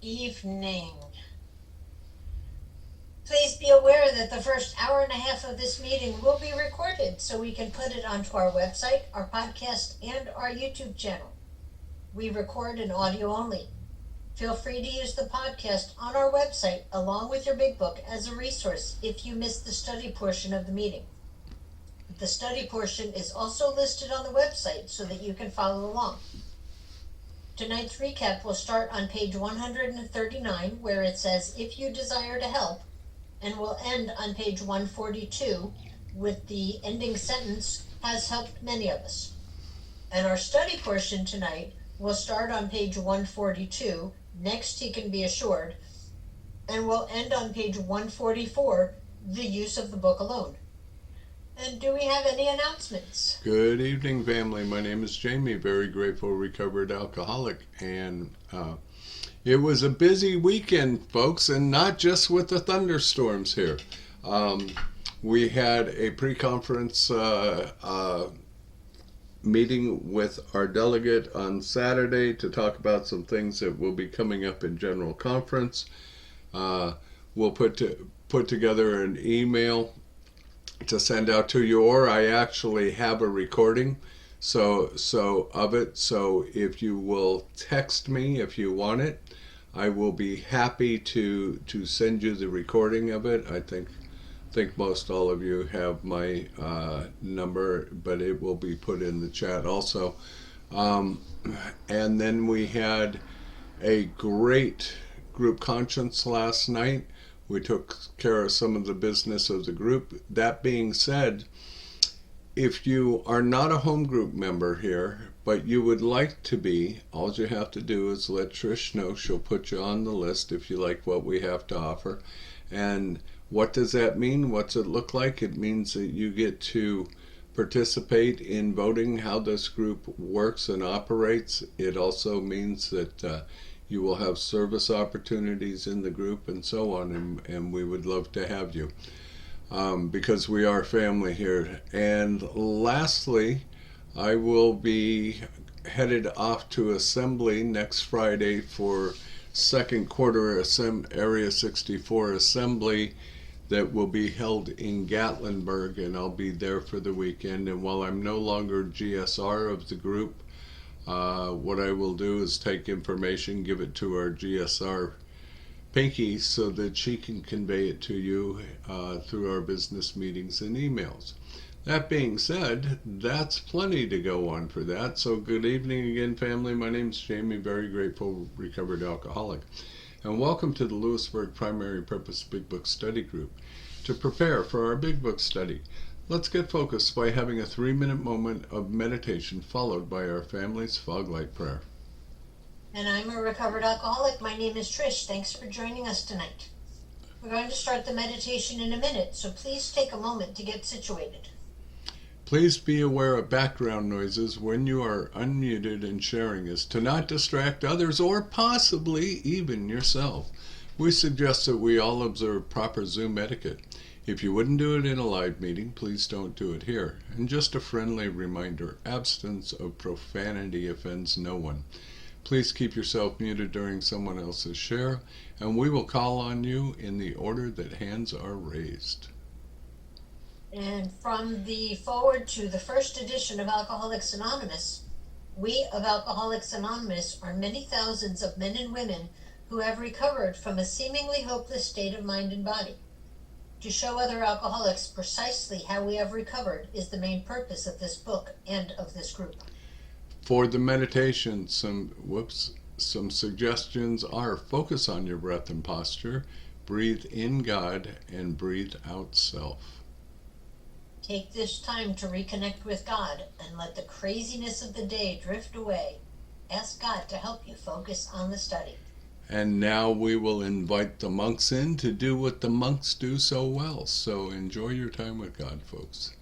evening. Please be aware that the first hour and a half of this meeting will be recorded so we can put it onto our website, our podcast, and our YouTube channel. We record in audio only. Feel free to use the podcast on our website along with your big book as a resource if you missed the study portion of the meeting. The study portion is also listed on the website so that you can follow along. Tonight's recap will start on page 139 where it says, "If you desire to help," and will end on page 142 with the ending sentence, "has helped many of us." And our study portion tonight will start on page 142, "Next he can be assured," and will end on page 144, "The use of the book alone." And do we have any announcements? Good evening, family. My name is Jamie, very grateful recovered alcoholic. And it was a busy weekend, folks, and not just with the thunderstorms here. We had a pre-conference meeting with our delegate on Saturday to talk about some things that will be coming up in general conference. We'll put together an email to send out to you, or I actually have a recording of it. So if you will text me if you want it, I will be happy to send you the recording of it. I think most all of you have my number, but it will be put in the chat also. And then we had a great group conscience last night. We took care of some of the business of the group. That being said, if you are not a home group member here, but you would like to be, all you have to do is let Trish know. She'll put you on the list if you like what we have to offer. And what does that mean? What's it look like? It means that you get to participate in voting how this group works and operates. It also means that you will have service opportunities in the group and so on, and we would love to have you because we are family here. And lastly, I will be headed off to Assembly next Friday for second quarter Area 64 Assembly that will be held in Gatlinburg, and I'll be there for the weekend. And while I'm no longer GSR of the group, what I will do is take information, give it to our GSR Pinky so that she can convey it to you through our business meetings and emails. That being said, that's plenty to go on for that. So good evening again, family. My name's Jamie, very grateful recovered alcoholic. And welcome to the Lewisburg Primary Purpose Big Book Study Group to prepare for our Big Book study. Let's get focused by having a 3-minute moment of meditation followed by our family's fog light prayer. And I'm a recovered alcoholic. My name is Trish. Thanks for joining us tonight. We're going to start the meditation in a minute, so please take a moment to get situated. Please be aware of background noises when you are unmuted and sharing is to not distract others or possibly even yourself. We suggest that we all observe proper Zoom etiquette. If you wouldn't do it in a live meeting, please don't do it here. And just a friendly reminder, absence of profanity offends no one. Please keep yourself muted during someone else's share, and we will call on you in the order that hands are raised. And from the forward to the first edition of Alcoholics Anonymous, we of Alcoholics Anonymous are many thousands of men and women who have recovered from a seemingly hopeless state of mind and body. To show other alcoholics precisely how we have recovered is the main purpose of this book and of this group. For the meditation, some suggestions are: focus on your breath and posture, breathe in God, and breathe out self. Take this time to reconnect with God and let the craziness of the day drift away. Ask God to help you focus on the study. And now we will invite the monks in to do what the monks do so well. So enjoy your time with God, folks.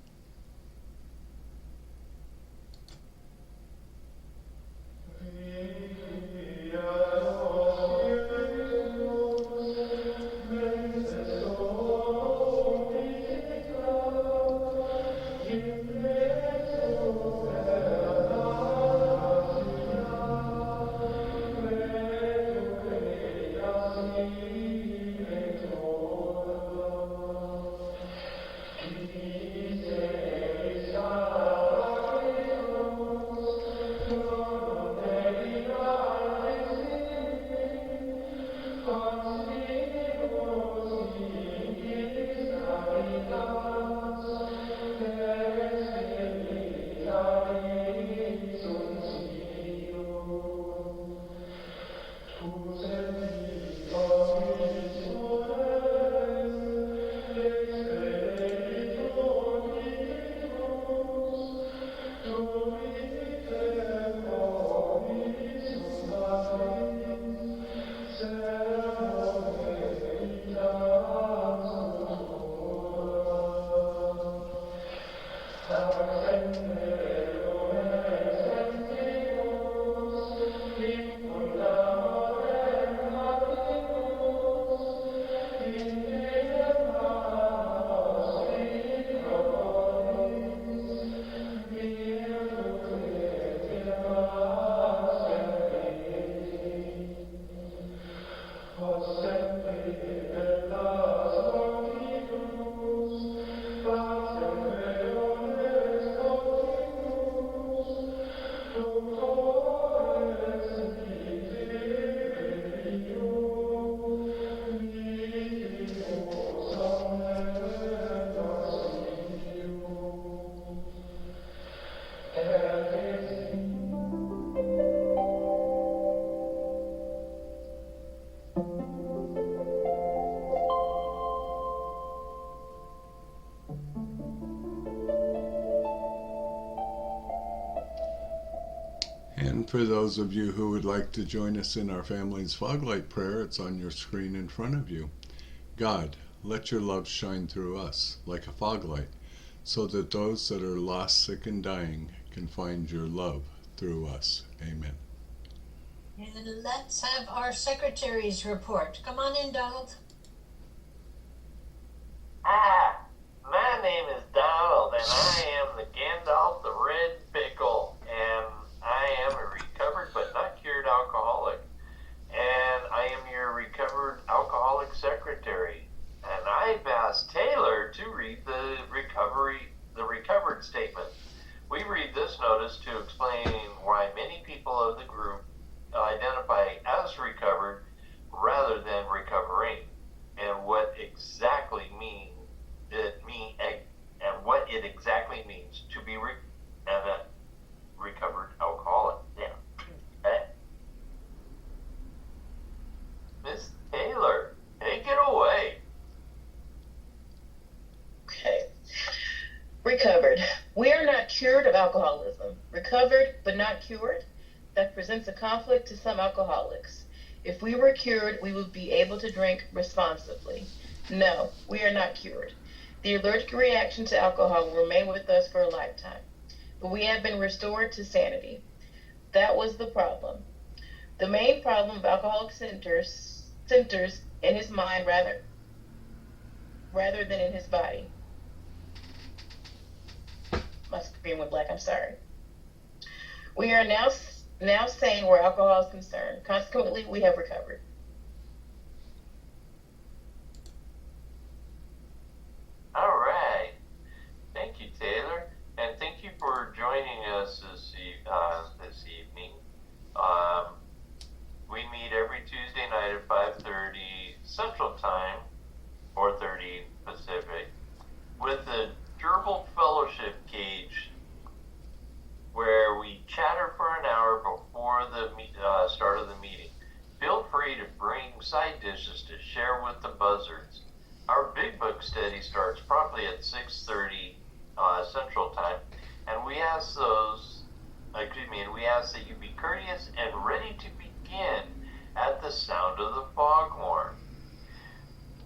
And for those of you who would like to join us in our family's foglight prayer, it's on your screen in front of you. God, let your love shine through us like a foglight, so that those that are lost, sick, and dying can find your love through us. Amen. And let's have our secretary's report. Come on in, Donald. My name is Donald, and I am the Gandalf the Red Pickle, and I am a recovered but not cured alcoholic, and I am your recovered alcoholic secretary. And I've asked Taylor to read the recovered statement. We read this notice to explain why many people of the group identify as recovered rather than recovering, and what it exactly means to be a recovered alcoholic. Yeah. Miss Taylor, take it away. Okay. Recovered. We are not cured of alcoholism. Recovered but not cured? That presents a conflict to some alcoholics. If we were cured, we would be able to drink responsibly. No, we are not cured. The allergic reaction to alcohol will remain with us for a lifetime. But we have been restored to sanity. That was the problem. The main problem of alcoholic centers in his mind rather than in his body. My screen went black, I'm sorry. We are now sane where alcohol is concerned. Consequently, we have recovered. All right. Thank you, Taylor, and thank you for joining us this evening. We meet every Tuesday night at 5:30 Central Time, 4:30 Pacific, with the Gerbil Fellowship Cage, where we chatter for an hour before the start of the meeting. Feel free to bring side dishes to share with the buzzards. Our Big Book study starts promptly at 6:30 Central Time, and we ask that you be courteous and ready to begin at the sound of the foghorn.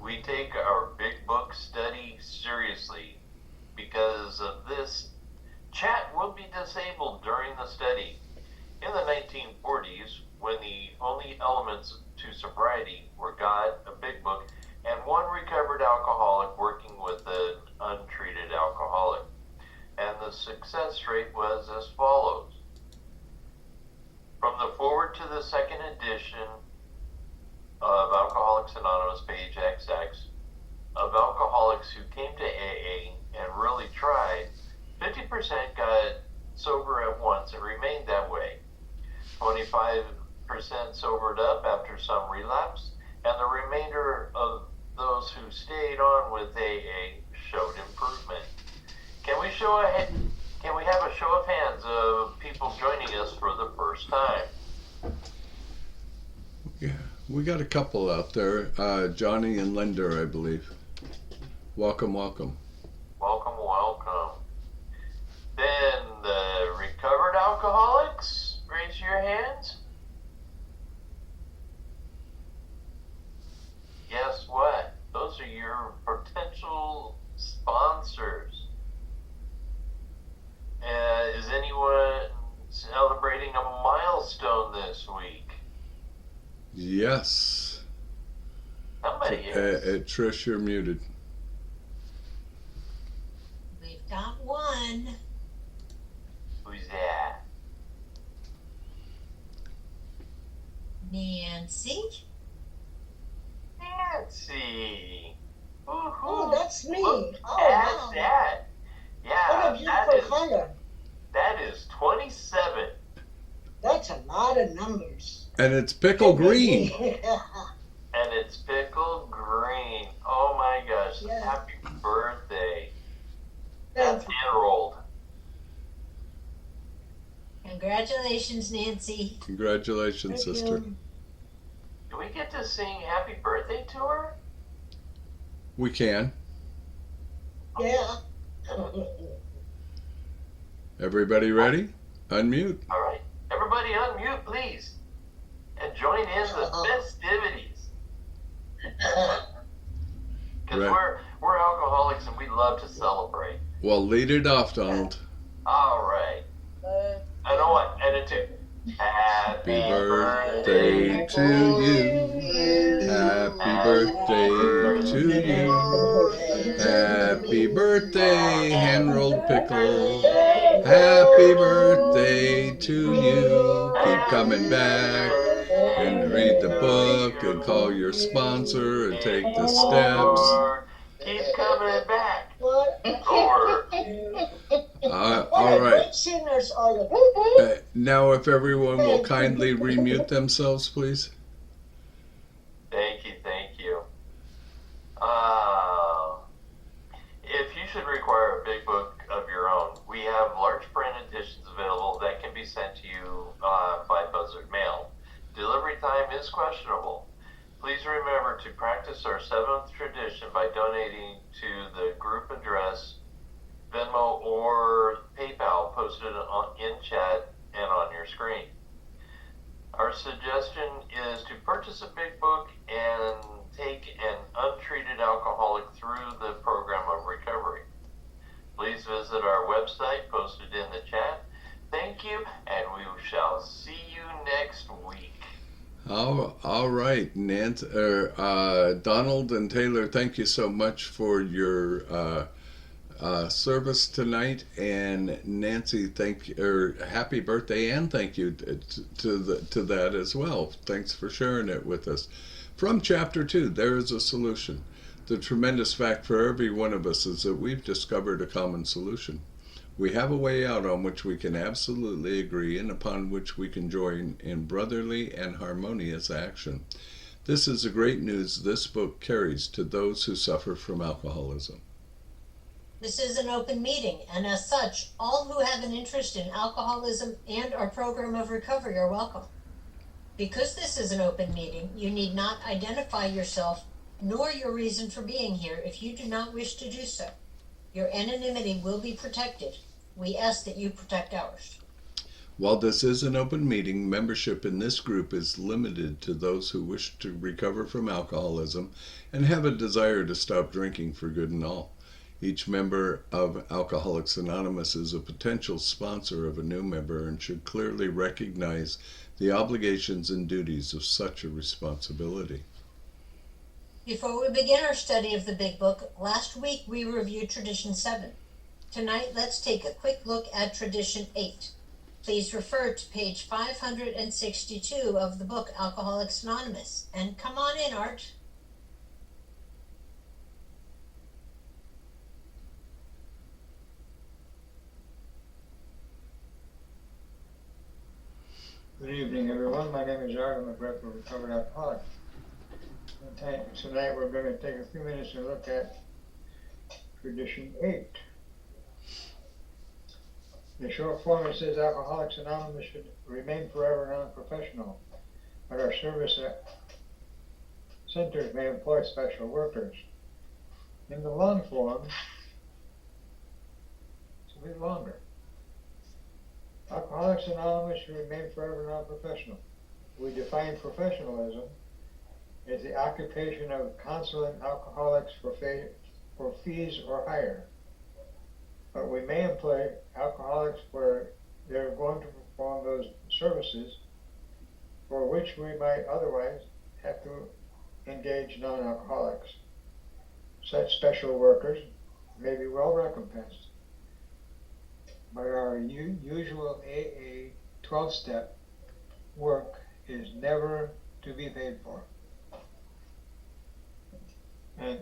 We take our Big Book study seriously. Because of this, chat will be disabled during the study. In the 1940s, when the only elements to sobriety were God, a Big Book, and one recovered alcoholic working with an untreated alcoholic. And the success rate was as follows. From the forward to the second edition of Alcoholics Anonymous, page XX, of alcoholics who came to AA and really tried, 50% got sober at once and remained that way. 25% sobered up after some relapse, and the remainder of those who stayed on with AA showed improvement. Can we have a show of hands of people joining us for the first time? Yeah, we got a couple out there, Johnny and Linda, I believe. Welcome. Welcome. Then the recovered alcoholics, raise your hands. Guess what? Those are your potential sponsors. Yes. Somebody is. Trish, you're muted. We've got one. Who's that? Nancy. Nancy. Oh, that's me. Look Oh, at wow. that. Yeah, What a beautiful color. that is 27. That's a lot of numbers. And it's pickle green. And it's pickle green. Oh my gosh. Yeah. Happy birthday. Thank That's you. hand rolled. Congratulations, Nancy. Congratulations, Thank sister. you. Do we get to sing happy birthday to her? We can. Yeah. Everybody ready? Unmute. All right. Everybody unmute, please. And join in the festivities. Because Right. we're alcoholics and we love to celebrate. Well, lead it off, Donald. All right. I know what. And a two. Happy Happy birthday birthday to you. Happy birthday to you. Happy birthday, hand-rolled pickle. Happy birthday to you. Keep coming back and read the book and call your sponsor and take the steps. Keep coming back. What? Or All right. Great singers, all of them. Now, if everyone will kindly remute themselves, please. thank you. If you should require a big book of your own, we have large print editions available that can be sent to you by Buzzard Mail. Delivery time is questionable. Please remember to practice our 7th tradition by donating to the group address, Venmo, or PayPal posted in chat and on your screen. Our suggestion is to purchase a big book and take an untreated alcoholic through the program of recovery. Please visit our website posted in the chat. Thank you, and we shall see you next week. All right, Donald and Taylor, thank you so much for your service tonight, and Nancy, happy birthday and thank you to that as well. Thanks for sharing it with us. From Chapter 2, there is a solution. The tremendous fact for every one of us is that we've discovered a common solution. We have a way out on which we can absolutely agree and upon which we can join in brotherly and harmonious action. This is the great news this book carries to those who suffer from alcoholism. This is an open meeting, and as such, all who have an interest in alcoholism and our program of recovery are welcome. Because this is an open meeting, you need not identify yourself nor your reason for being here if you do not wish to do so. Your anonymity will be protected. We ask that you protect ours. While this is an open meeting, membership in this group is limited to those who wish to recover from alcoholism and have a desire to stop drinking for good and all. Each member of Alcoholics Anonymous is a potential sponsor of a new member and should clearly recognize the obligations and duties of such a responsibility. Before we begin our study of the Big Book, last week we reviewed Tradition 7. Tonight, let's take a quick look at Tradition 8. Please refer to page 562 of the book Alcoholics Anonymous. And come on in, Art. Good evening, everyone. My name is Art. I'm a recovered alcoholic. Tonight we're going to take a few minutes to look at Tradition 8. The short form, it says Alcoholics Anonymous should remain forever non-professional, but our service centers may employ special workers. In the long form, it's a bit longer. Alcoholics Anonymous should remain forever non-professional. We define professionalism as the occupation of counseling alcoholics for fees or hire. But we may employ alcoholics where they're going to perform those services for which we might otherwise have to engage non-alcoholics. Such special workers may be well recompensed, but our usual AA 12-step work is never to be paid for. And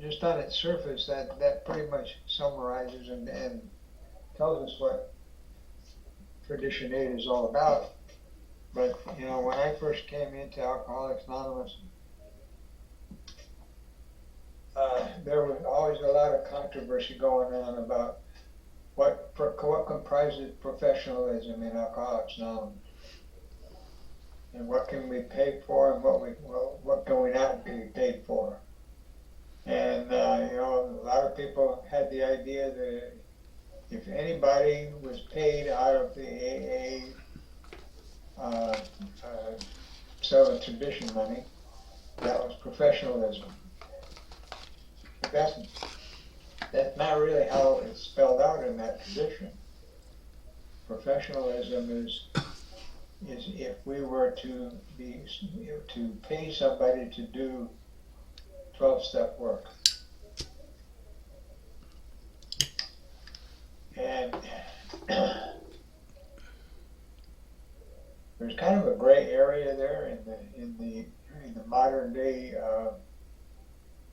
just on its surface, that pretty much summarizes and tells us what Tradition 8 is all about. But when I first came into Alcoholics Anonymous, there was always a lot of controversy going on about what comprises professionalism in Alcoholics Anonymous, and what can we pay for, and what can we not be paid for. And a lot of people had the idea that if anybody was paid out of the AA Southern Tradition money, that was professionalism. But that's not really how it's spelled out in that tradition. Professionalism is if we were to pay somebody to do 12-step work. And there's kind of a gray area there in the modern day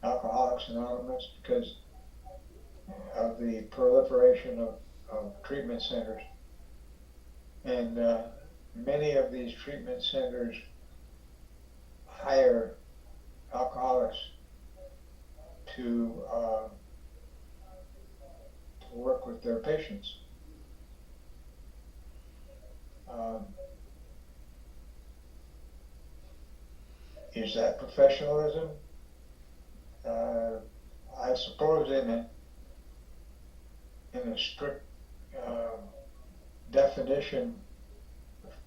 Alcoholics Anonymous, because of the proliferation of treatment centers. And many of these treatment centers hire alcoholics to work with their patients. Is that professionalism? I suppose in a strict definition,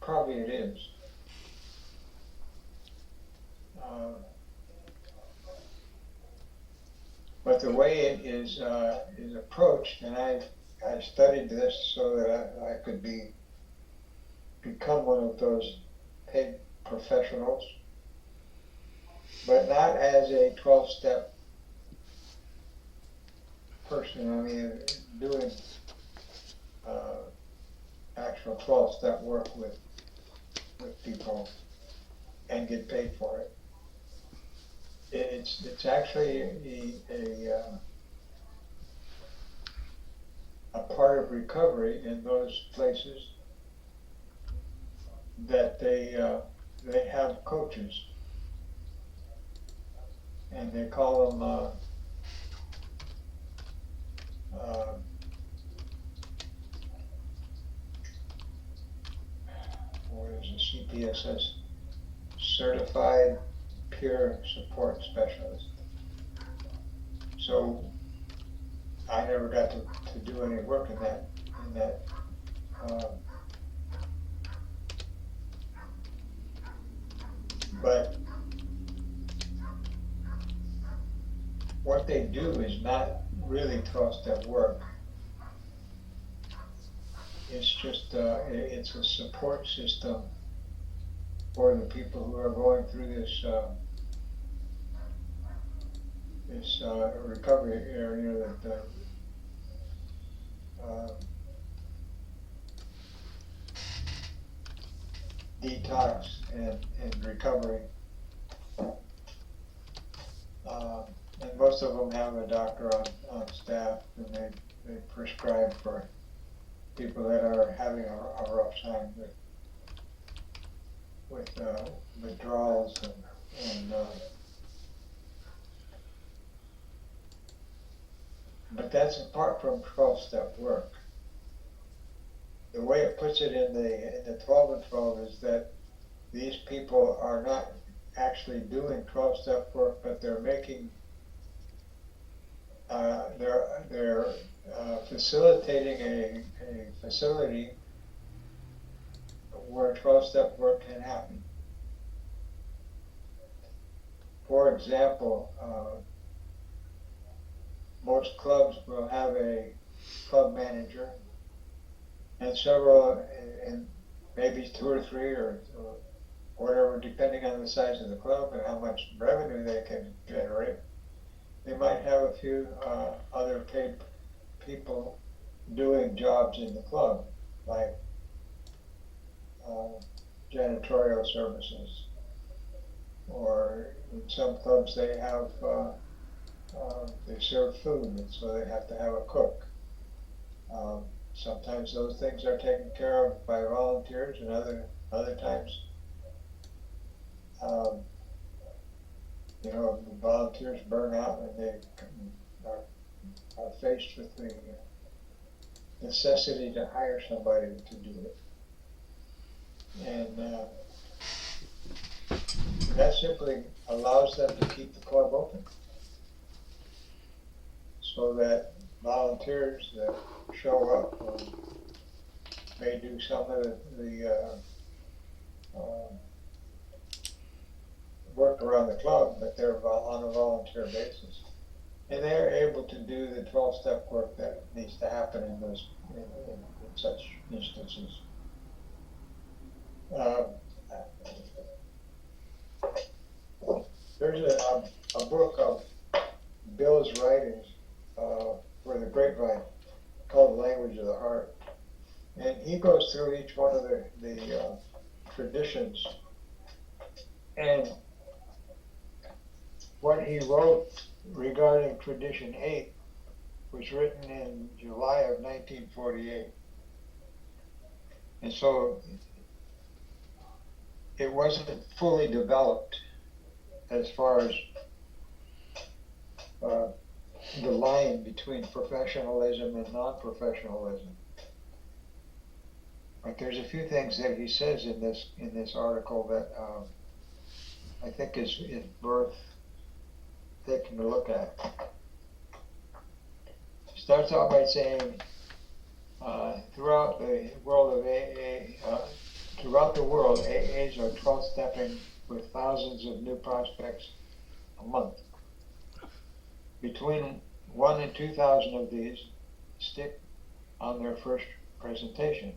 probably it is. But the way it is approached, and I studied this so that I could become one of those paid professionals, but not as a 12-step person. I mean, doing actual 12-step work with people and get paid for it. It's actually a part of recovery in those places that they have coaches, and they call them what is it, CPSS, Certified Peer Support Specialist. So I never got to do any work in that but what they do is not really 12-step work. It's just it's a support system for the people who are going through this recovery area that detox and recovery. And most of them have a doctor on staff, and they prescribe for people that are having a rough time with withdrawals and but that's apart from 12-step work. The way it puts it in the 12 and 12 is that these people are not actually doing 12-step work, but they're making they're facilitating a facility where 12-step work can happen. For example, most clubs will have a club manager, and several, and maybe 2 or 3 or whatever, depending on the size of the club and how much revenue they can generate. They might have a few other paid people doing jobs in the club, like janitorial services, or in some clubs they have they serve food, and so they have to have a cook. Sometimes those things are taken care of by volunteers, and other times, you know, the volunteers burn out and they are faced with the necessity to hire somebody to do it. And that simply allows them to keep the club open, so that volunteers that show up may do some of the work around the club, but they're on a volunteer basis. And they're able to do the 12-step work that needs to happen in those in such instances. There's a book of Bill's writings for the grapevine called The Language of the Heart. And he goes through each one of the traditions. And what he wrote regarding Tradition 8 was written in July of 1948. And so it wasn't fully developed as far as the line between professionalism and non-professionalism. But there's a few things that he says in this article that I think is worth taking a look at. He starts out by saying, throughout the world of AA, throughout the world, AAs are 12-stepping with thousands of new prospects a month. Between 1,000 and 2,000 of these stick on their first presentation.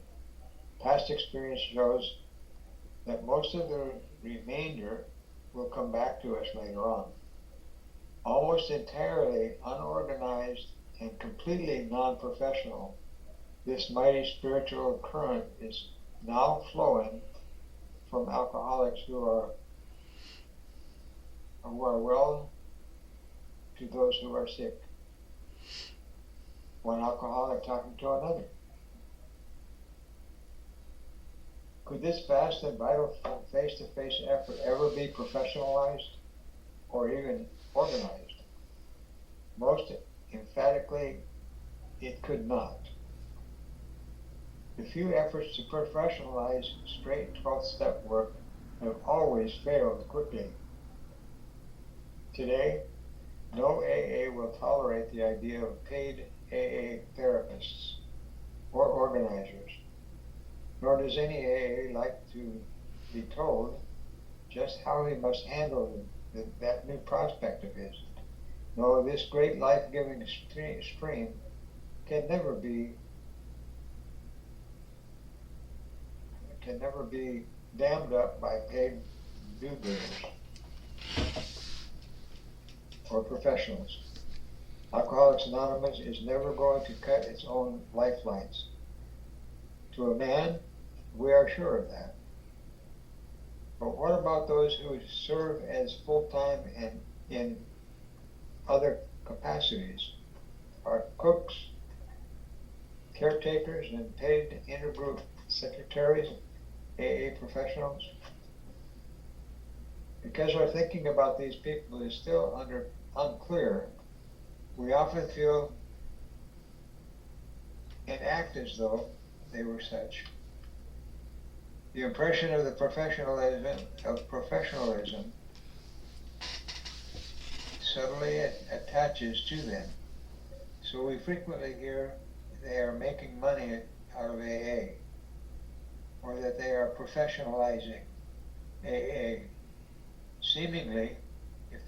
Past experience shows that most of the remainder will come back to us later on. Almost entirely unorganized and completely non-professional, this mighty spiritual current is now flowing from alcoholics who are well to those who are sick. One alcoholic talking to another. Could this vast and vital face-to-face effort ever be professionalized or even organized? Most emphatically, it could not. The few efforts to professionalize straight 12-step work have always failed quickly. Today, no AA will tolerate the idea of paid AA therapists or organizers, nor does any AA like to be told just how he must handle that new prospect of his. No, this great life-giving stream can never be dammed up by paid do-gooders or professionals. Alcoholics Anonymous is never going to cut its own lifelines. To a man, we are sure of that. But what about those who serve as full-time and in other capacities? Are cooks, caretakers, and paid intergroup secretaries, AA professionals? Because our thinking about these people is still unclear, we often feel and act as though they were such. The impression of the professionalism subtly attaches to them. So we frequently hear they are making money out of AA, or that they are professionalizing AA. Seemingly, if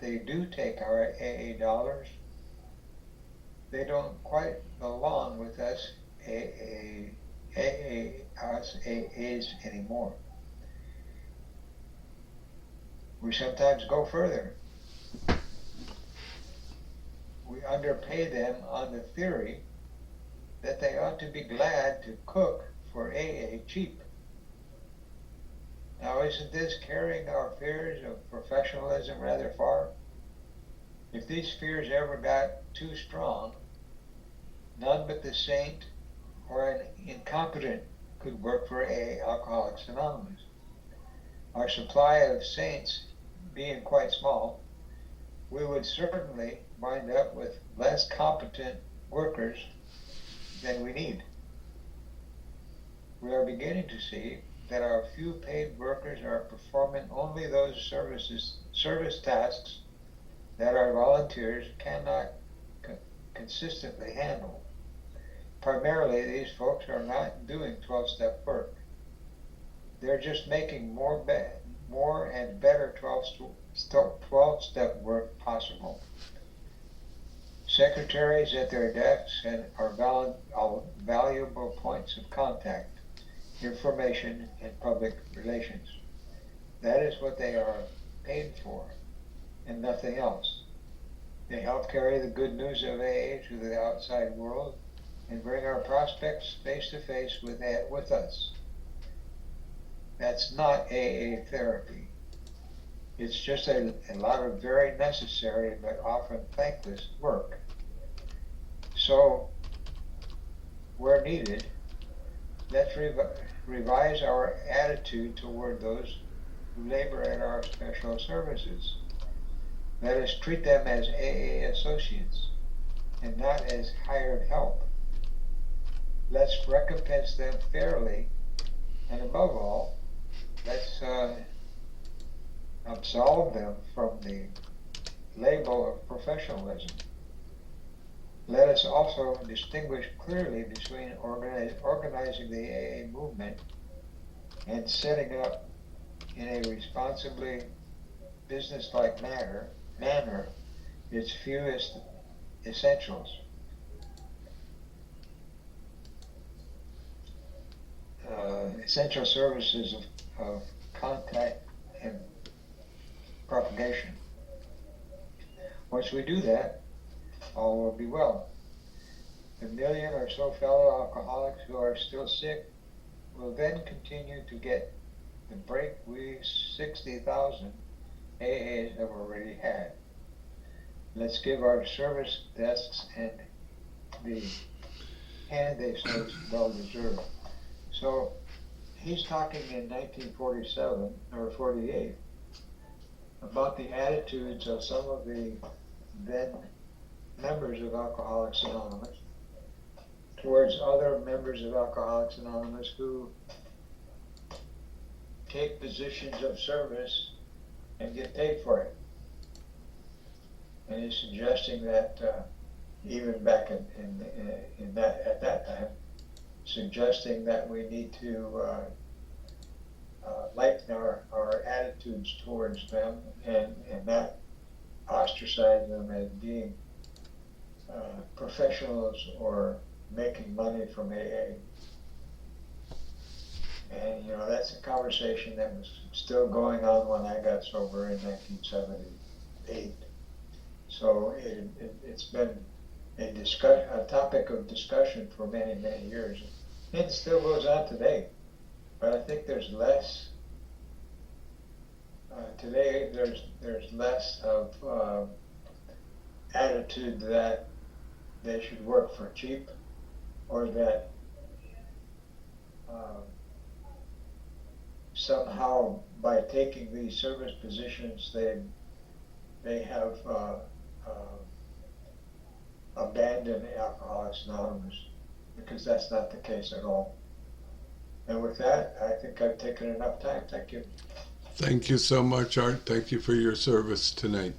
they do take our AA dollars, they don't quite belong with us AA us AAs anymore. We sometimes go further. We underpay them on the theory that they ought to be glad to cook for AA cheap. Now, isn't this carrying our fears of professionalism rather far? If these fears ever got too strong, none but the saint or an incompetent could work for AA Alcoholics Anonymous. Our supply of saints being quite small, we would certainly wind up with less competent workers than we need. We are beginning to see that our few paid workers are performing only those service tasks that our volunteers cannot consistently handle. Primarily, these folks are not doing 12-step work. They're just making more and better 12-step work possible. Secretaries at their desks are valuable points of contact, information, and public relations. That is what they are paid for, and nothing else. They help carry the good news of AA to the outside world and bring our prospects face to face with us. That's not AA therapy. It's just a lot of very necessary but often thankless work. So, where needed, let's revise our attitude toward those who labor at our special services. Let us treat them as AA associates and not as hired help. Let's recompense them fairly, and above all, let's absolve them from the label of professionalism. Let us also distinguish clearly between organizing the AA movement and setting up in a responsibly business-like manner its fewest essentials. Essential services of contact and propagation. Once we do that, all will be well. The million or so fellow alcoholics who are still sick will then continue to get the break we 60,000 AAs have already had. Let's give our service desks and the hand they so well deserve. So he's talking in 1947 or 48 about the attitudes of some of the then members of Alcoholics Anonymous towards other members of Alcoholics Anonymous who take positions of service and get paid for it. And he's suggesting that even back in that at that time, suggesting that we need to lighten our attitudes towards them and not ostracize them as being professionals or making money from AA. And that's a conversation that was still going on when I got sober in 1978. So it's been a topic of discussion for many, many years. It still goes on today, but I think there's less. Today there's less of attitude that they should work for cheap, or that somehow by taking these service positions they have abandoned Alcoholics Anonymous, because that's not the case at all. And with that, I think I've taken enough time. Thank you. Thank you so much, Art. Thank you for your service tonight.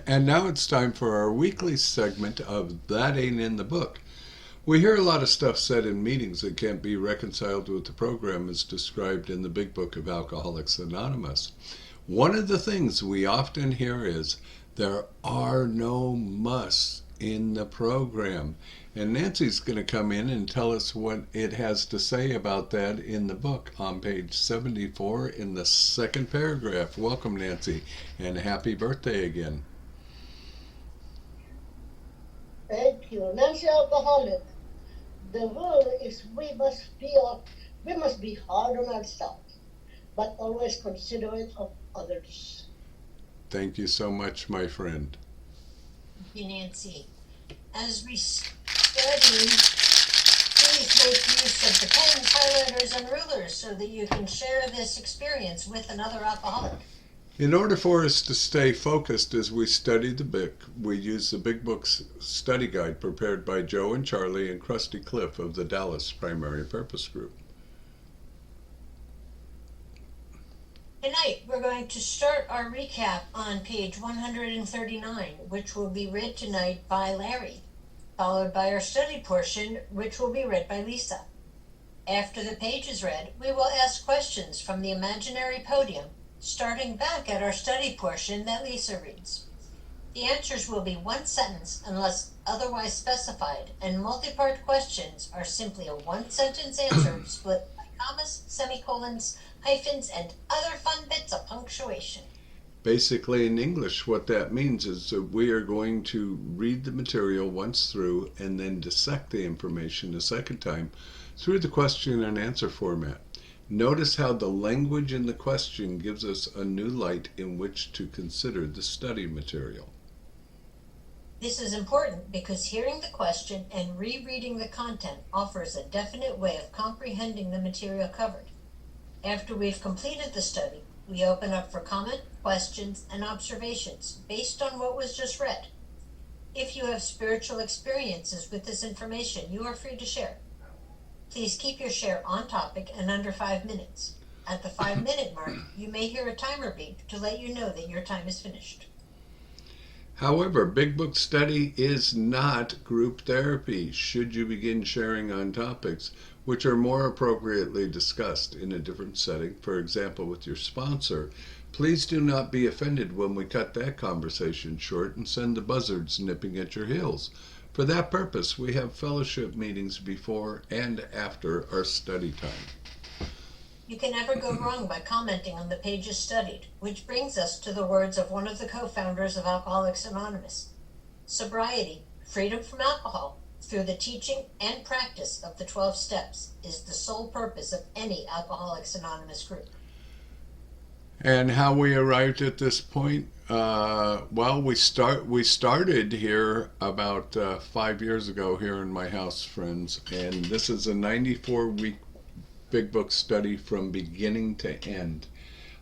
And now it's time for our weekly segment of That Ain't in the Book. We hear a lot of stuff said in meetings that can't be reconciled with the program as described in the Big Book of Alcoholics Anonymous. One of the things we often hear is, there are no musts in the program. And Nancy's going to come in and tell us what it has to say about that in the book on page 74 in the second paragraph. Welcome, Nancy, and happy birthday again. Thank you. Nancy Alcoholic. The rule is we must be hard on ourselves, but always considerate of others. Thank you so much, my friend. Thank you, Nancy. As we study, please make use of the pens, highlighters, and rulers so that you can share this experience with another alcoholic. In order for us to stay focused as we study the book, we use the Big Book's study guide prepared by Joe and Charlie and Krusty Cliff of the Dallas Primary Purpose Group. Tonight, we're going to start our recap on page 139, which will be read tonight by Larry, followed by our study portion, which will be read by Lisa. After the page is read, we will ask questions from the imaginary podium, starting back at our study portion that Lisa reads. The answers will be one sentence unless otherwise specified, and multi-part questions are simply a one-sentence answer split by commas, semicolons, hyphens, and other fun bits of punctuation. Basically, in English, what that means is that we are going to read the material once through and then dissect the information a second time through the question and answer format. Notice how the language in the question gives us a new light in which to consider the study material. This is important because hearing the question and rereading the content offers a definite way of comprehending the material covered. After we've completed the study, we open up for comment, questions, and observations based on what was just read. If you have spiritual experiences with this information, you are free to share. Please keep your share on topic and under 5 minutes. At the 5-minute mark, you may hear a timer beep to let you know that your time is finished. However, Big Book study is not group therapy should you begin sharing on topics which are more appropriately discussed in a different setting, for example with your sponsor. Please do not be offended when we cut that conversation short and send the buzzards nipping at your heels. For that purpose, we have fellowship meetings before and after our study time. You can never go wrong by commenting on the pages studied, which brings us to the words of one of the co-founders of Alcoholics Anonymous. Sobriety, freedom from alcohol, through the teaching and practice of the 12 steps, is the sole purpose of any Alcoholics Anonymous group. And how we arrived at this point? Well, we started here about 5 years ago here in my house, friends, and this is a 94-week Big Book study from beginning to end.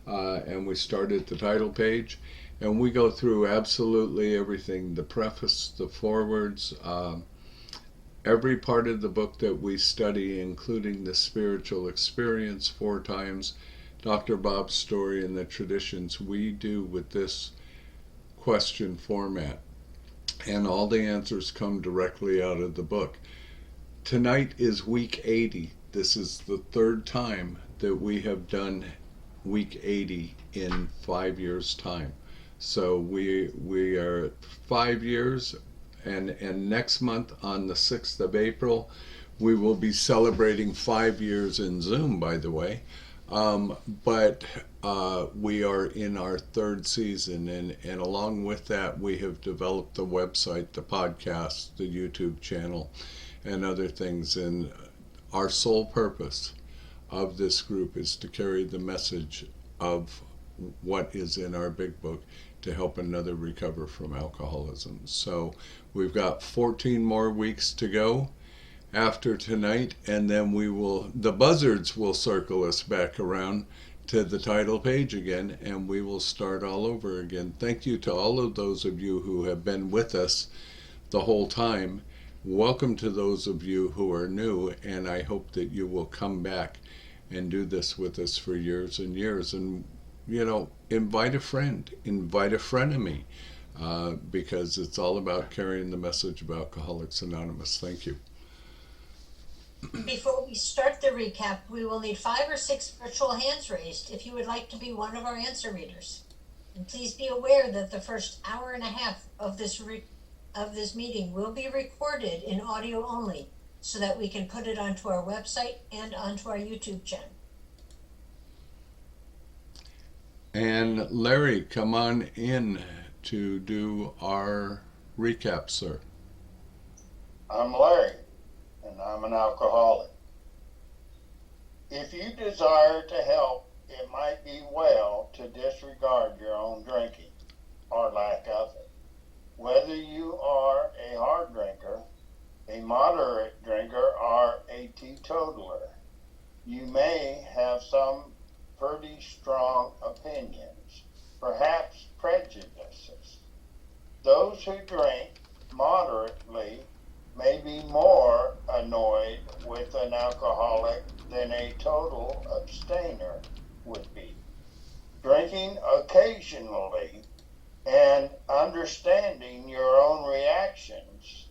And we start at the title page, and we go through absolutely everything, the preface, the forewords, every part of the book that we study, including the spiritual experience 4 times, Dr. Bob's story, and the traditions we do with this question format. And all the answers come directly out of the book. Tonight is week 80. This is the 3rd time that we have done week 80 in 5 years' time. So we are at 5 years, and next month on the 6th of April, we will be celebrating 5 years in Zoom, by the way. But we are in our 3rd season, and along with that, we have developed the website, the podcast, the YouTube channel, and other things. And our sole purpose of this group is to carry the message of what is in our big book to help another recover from alcoholism. So we've got 14 more weeks to go after tonight, and then the buzzards will circle us back around to the title page again, and we will start all over again. Thank you to all of those of you who have been with us the whole time. Welcome to those of you who are new, and I hope that you will come back and do this with us for years and years. And, invite a friend, invite a frenemy, because it's all about carrying the message of Alcoholics Anonymous. Thank you. Before we start the recap, we will need 5 or 6 virtual hands raised if you would like to be one of our answer readers. And please be aware that the first hour and a half of this of this meeting will be recorded in audio only so that we can put it onto our website and onto our YouTube channel. And Larry, come on in to do our recap, sir. I'm Larry, and I'm an alcoholic. If you desire to help, it might be well to disregard your own drinking, or lack of it. Whether you are a hard drinker, a moderate drinker, or a teetotaler, you may have some pretty strong opinions, perhaps prejudices. Those who drink moderately may be more annoyed with an alcoholic than a total abstainer would be. Drinking occasionally and understanding your own reactions,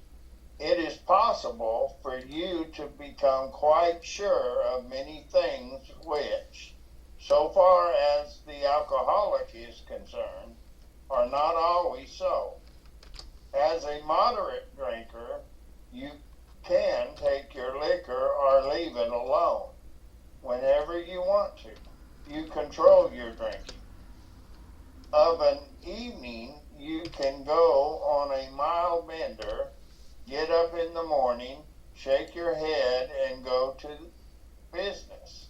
it is possible for you to become quite sure of many things which, so far as the alcoholic is concerned, are not always so. As a moderate drinker, you can take your liquor or leave it alone whenever you want to. You control your drinking. Of an evening, you can go on a mild bender, get up in the morning, shake your head, and go to business.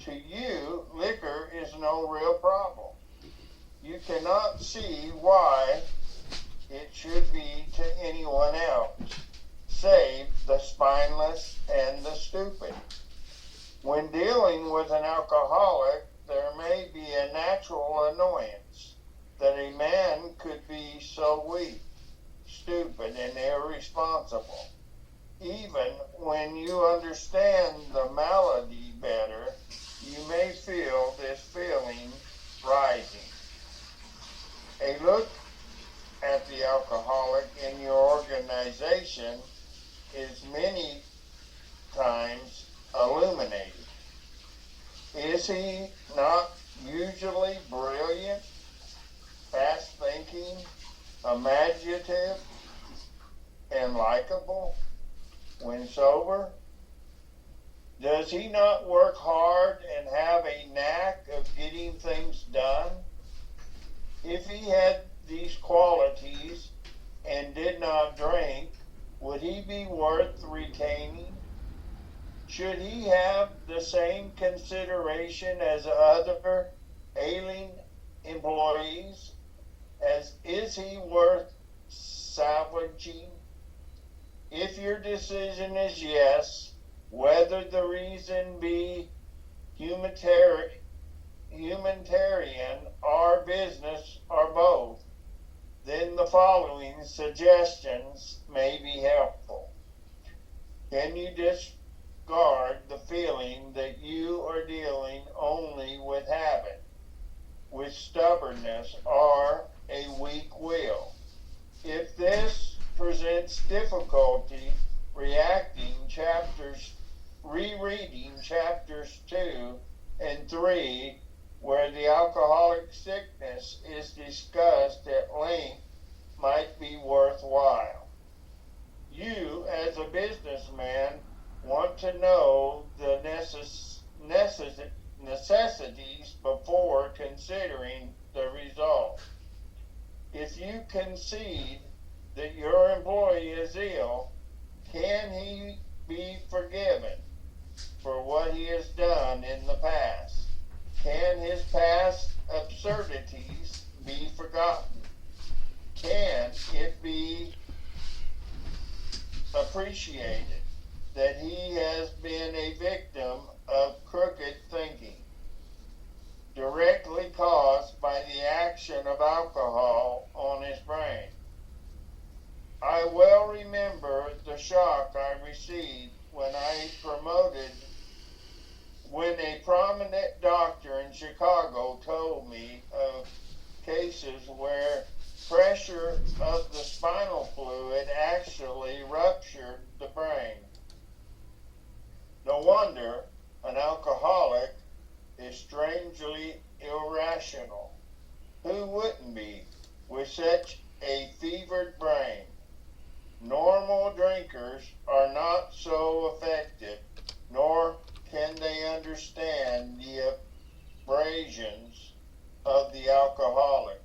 To you, liquor is no real problem. You cannot see why it should be to anyone else, save the spineless and the stupid. When dealing with an alcoholic, there may be a natural annoyance that a man could be so weak, stupid, and irresponsible. Even when you understand the malady better, you may feel this feeling rising. A look at the alcoholic in your organization is many times illuminating. Is he not usually brilliant, fast-thinking, imaginative, and likable when sober? Does he not work hard and have a knack of getting things done? If he had these qualities and did not drink, would he be worth retaining? Should he have the same consideration as other ailing employees? Is he worth salvaging? If your decision is yes, whether the reason be humanitarian or business or both, then the following suggestions may be helpful. Can you discard the feeling that you are dealing only with habit, with stubbornness, or a weak will? If this presents difficulty, rereading chapters 2 and 3, where the alcoholic sickness is discussed at length, might be worthwhile. You, as a businessman, want to know the necessities before considering the result. If you concede that your employee is ill, can he be forgiven for what he has done in the past? Can his past absurdities be forgotten? Can it be appreciated that he has been a victim of crooked thinking, directly caused by the action of alcohol on his brain? I well remember the shock I received when a prominent doctor in Chicago told me of cases where pressure of the spinal fluid actually ruptured the brain. No wonder an alcoholic is strangely irrational. Who wouldn't be with such a fevered brain? Normal drinkers are not so effective, nor can they understand the abrasions of the alcoholic.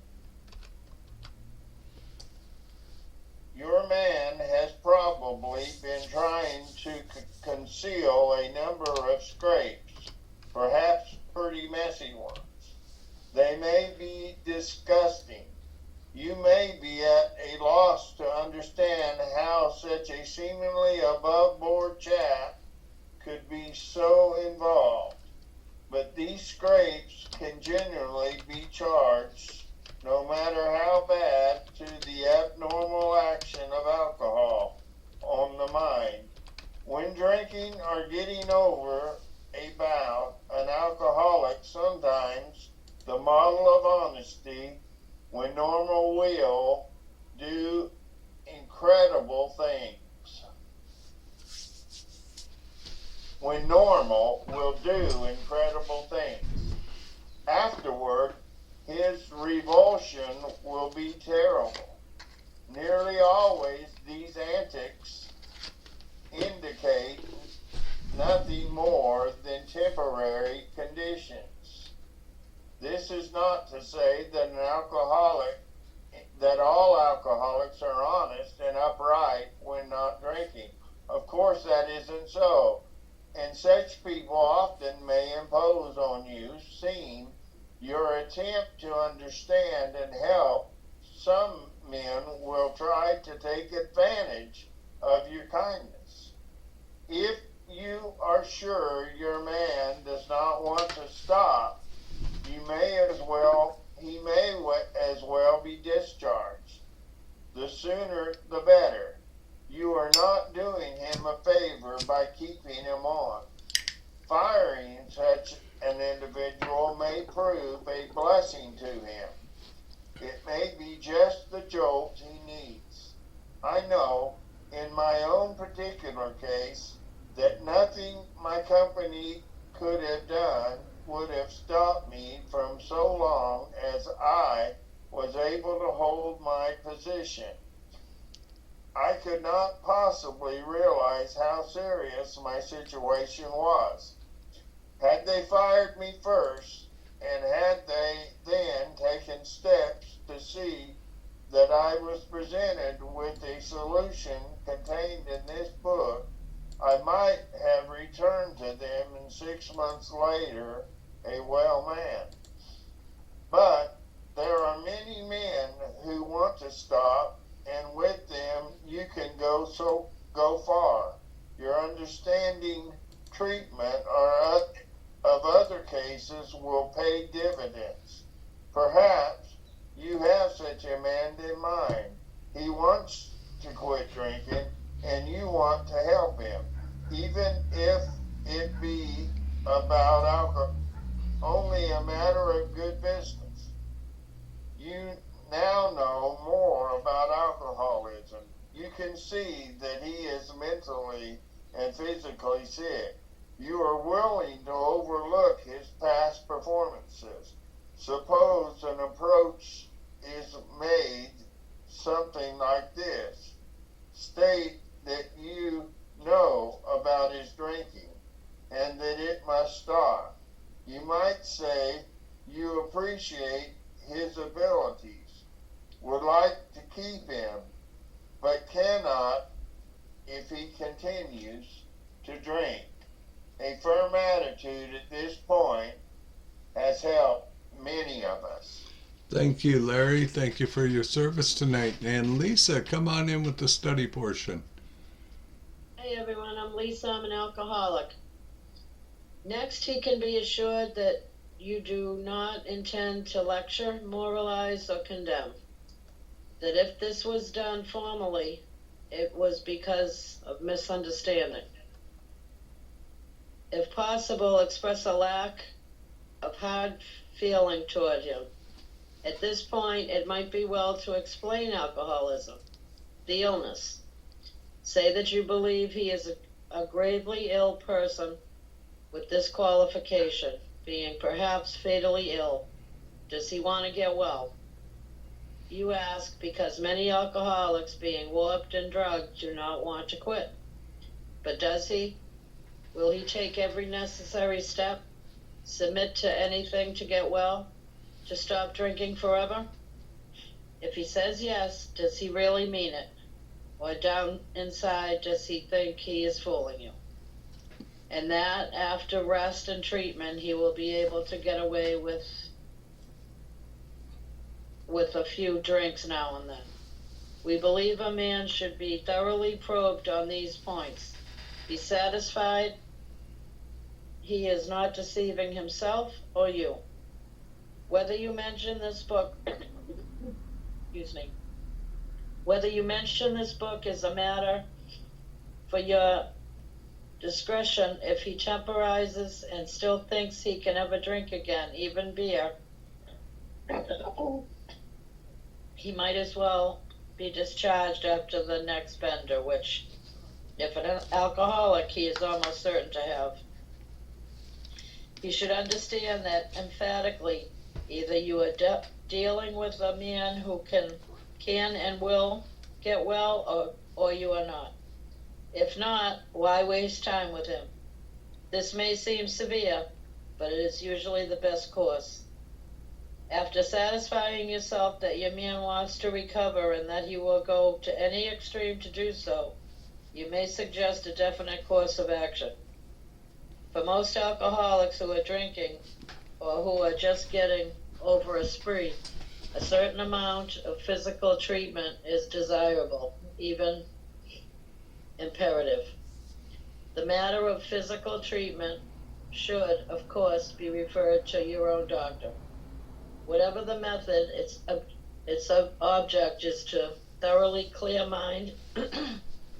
Your man has probably been trying to conceal a number of scrapes, perhaps pretty messy ones. They may be disgusting. You may be at a loss to understand how such a seemingly above-board chap could be so involved. But these scrapes can generally be charged, no matter how bad, to the abnormal action of alcohol on the mind. When drinking or getting over a bout, an alcoholic sometimes the model of honesty, when normal will do incredible things. When normal will do incredible things. Afterward, his revulsion will be terrible. Nearly always these antics indicate nothing more than temporary conditions. This is not to say that all alcoholics are honest and upright when not drinking. Of course that isn't so. And such people often may impose on you, seeing your attempt to understand and help. Some men will try to take advantage of your kindness. If you are sure your man does not want to stop, he may as well be discharged. The sooner the better. You are not doing him a favor by keeping him on. Firing such an individual may prove a blessing to him. It may be just the jolt he needs. I know, in my own particular case, that nothing my company could have done would have stopped me from so long as I was able to hold my position. I could not possibly realize how serious my situation was. Had they fired me first, and had they then taken steps to see that I was presented with a solution contained in this book, I might have returned to them in 6 months later a well man. But there are many men who want to stop, and with them you can go far. Your understanding treatment of other cases will pay dividends. Perhaps you have such a man in mind. He wants to quit drinking, and you want to help him, even if it be about alcohol, only a matter of good business. You now know more about alcoholism. You can see that he is mentally and physically sick. You are willing to overlook his past performances. Suppose an approach is made something like this. State that you know about his drinking and that it must stop. You might say you appreciate his abilities, would like to keep him, but cannot if he continues to drink. A firm attitude at this point has helped many of us. Thank you, Larry. Thank you for your service tonight. And Lisa, come on in with the study portion. Hey everyone, I'm Lisa. I'm an alcoholic. Next, he can be assured that you do not intend to lecture, moralize, or condemn. That if this was done formally, it was because of misunderstanding. If possible, express a lack of hard feeling toward him. At this point, it might be well to explain alcoholism, the illness. Say that you believe he is a gravely ill person with this qualification, being perhaps fatally ill. Does he want to get well? you ask because many alcoholics being warped and drugged do not want to quit. But does he? Will he take every necessary step? Submit to anything to get well? To stop drinking forever? If he says yes, does he really mean it? Or down inside, does he think he is fooling you? And that after rest and treatment, he will be able to get away with a few drinks now and then. We believe a man should be thoroughly probed on these points. Be satisfied he is not deceiving himself or you. Whether you mention this book, excuse me, whether you mention this book is a matter for your discretion. If he temporizes and still thinks he can ever drink again, even beer, he might as well be discharged after the next bender, which, if an alcoholic, he is almost certain to have. He should understand that emphatically, either you are dealing with a man who can and will get well, or you are not. If not, why waste time with him? This may seem severe, but it is usually the best course. After satisfying yourself that your man wants to recover and that he will go to any extreme to do so, you may suggest a definite course of action. For most alcoholics who are drinking or who are just getting over a spree, a certain amount of physical treatment is desirable, even imperative. The matter of physical treatment should, of course, be referred to your own doctor. Whatever the method, its object is to thoroughly clear mind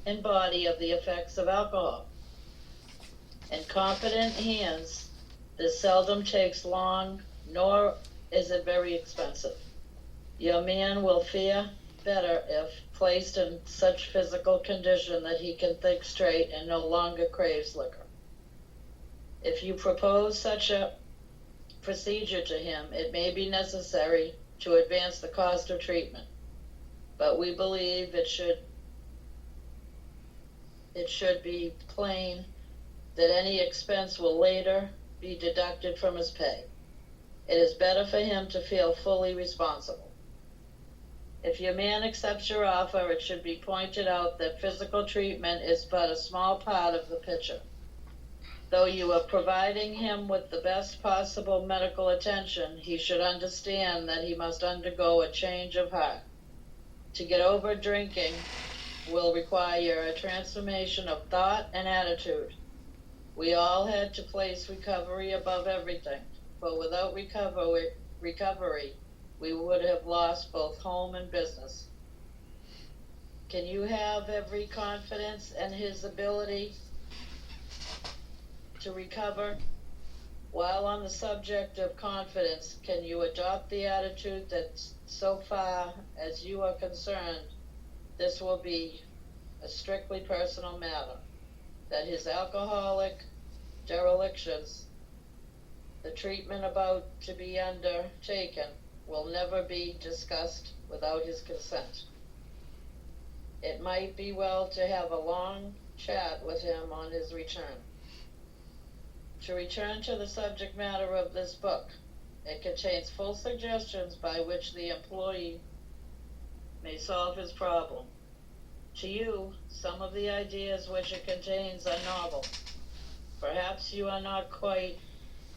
and body of the effects of alcohol. In competent hands, this seldom takes long, nor is it very expensive. Your man will fare better if placed in such physical condition that he can think straight and no longer craves liquor. If you propose such a procedure to him, it may be necessary to advance the cost of treatment, but we believe it should be plain that any expense will later be deducted from his pay. It is better for him to feel fully responsible. If your man accepts your offer, it should be pointed out that physical treatment is but a small part of the picture. Though you are providing him with the best possible medical attention, he should understand that he must undergo a change of heart. To get over drinking will require a transformation of thought and attitude. We all had to place recovery above everything, for without recovery, we would have lost both home and business. Can you have every confidence in his ability to recover? While on the subject of confidence, can you adopt the attitude that so far as you are concerned, this will be a strictly personal matter, that his alcoholic derelictions, the treatment about to be undertaken, will never be discussed without his consent? It might be well to have a long chat with him on his return. To return to the subject matter of this book, it contains full suggestions by which the employee may solve his problem. To you, some of the ideas which it contains are novel. Perhaps you are not quite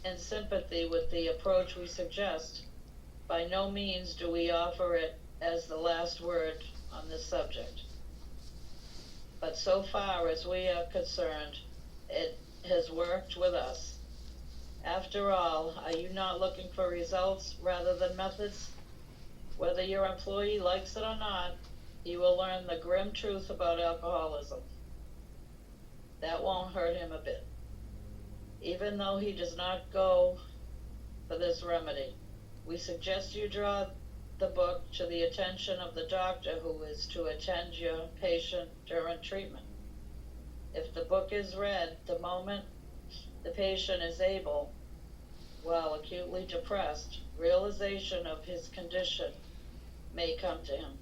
in sympathy with the approach we suggest. By no means do we offer it as the last word on this subject. But so far as we are concerned, it has worked with us. After all, are you not looking for results rather than methods? Whether your employee likes it or not, he will learn the grim truth about alcoholism. That won't hurt him a bit. Even though he does not go for this remedy, we suggest you draw the book to the attention of the doctor who is to attend your patient during treatment. If the book is read the moment the patient is able, while acutely depressed, realization of his condition may come to him.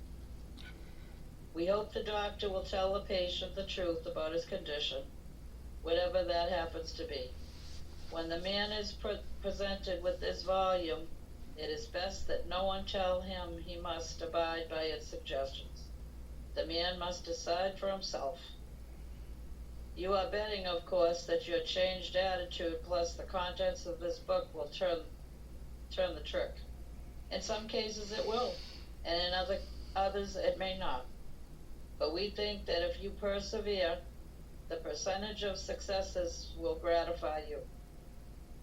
We hope the doctor will tell the patient the truth about his condition, whatever that happens to be. When the man is presented with this volume, it is best that no one tell him he must abide by its suggestions. The man must decide for himself. You are betting, of course, that your changed attitude plus the contents of this book will turn the trick. In some cases it will, and in others it may not. But we think that if you persevere, the percentage of successes will gratify you.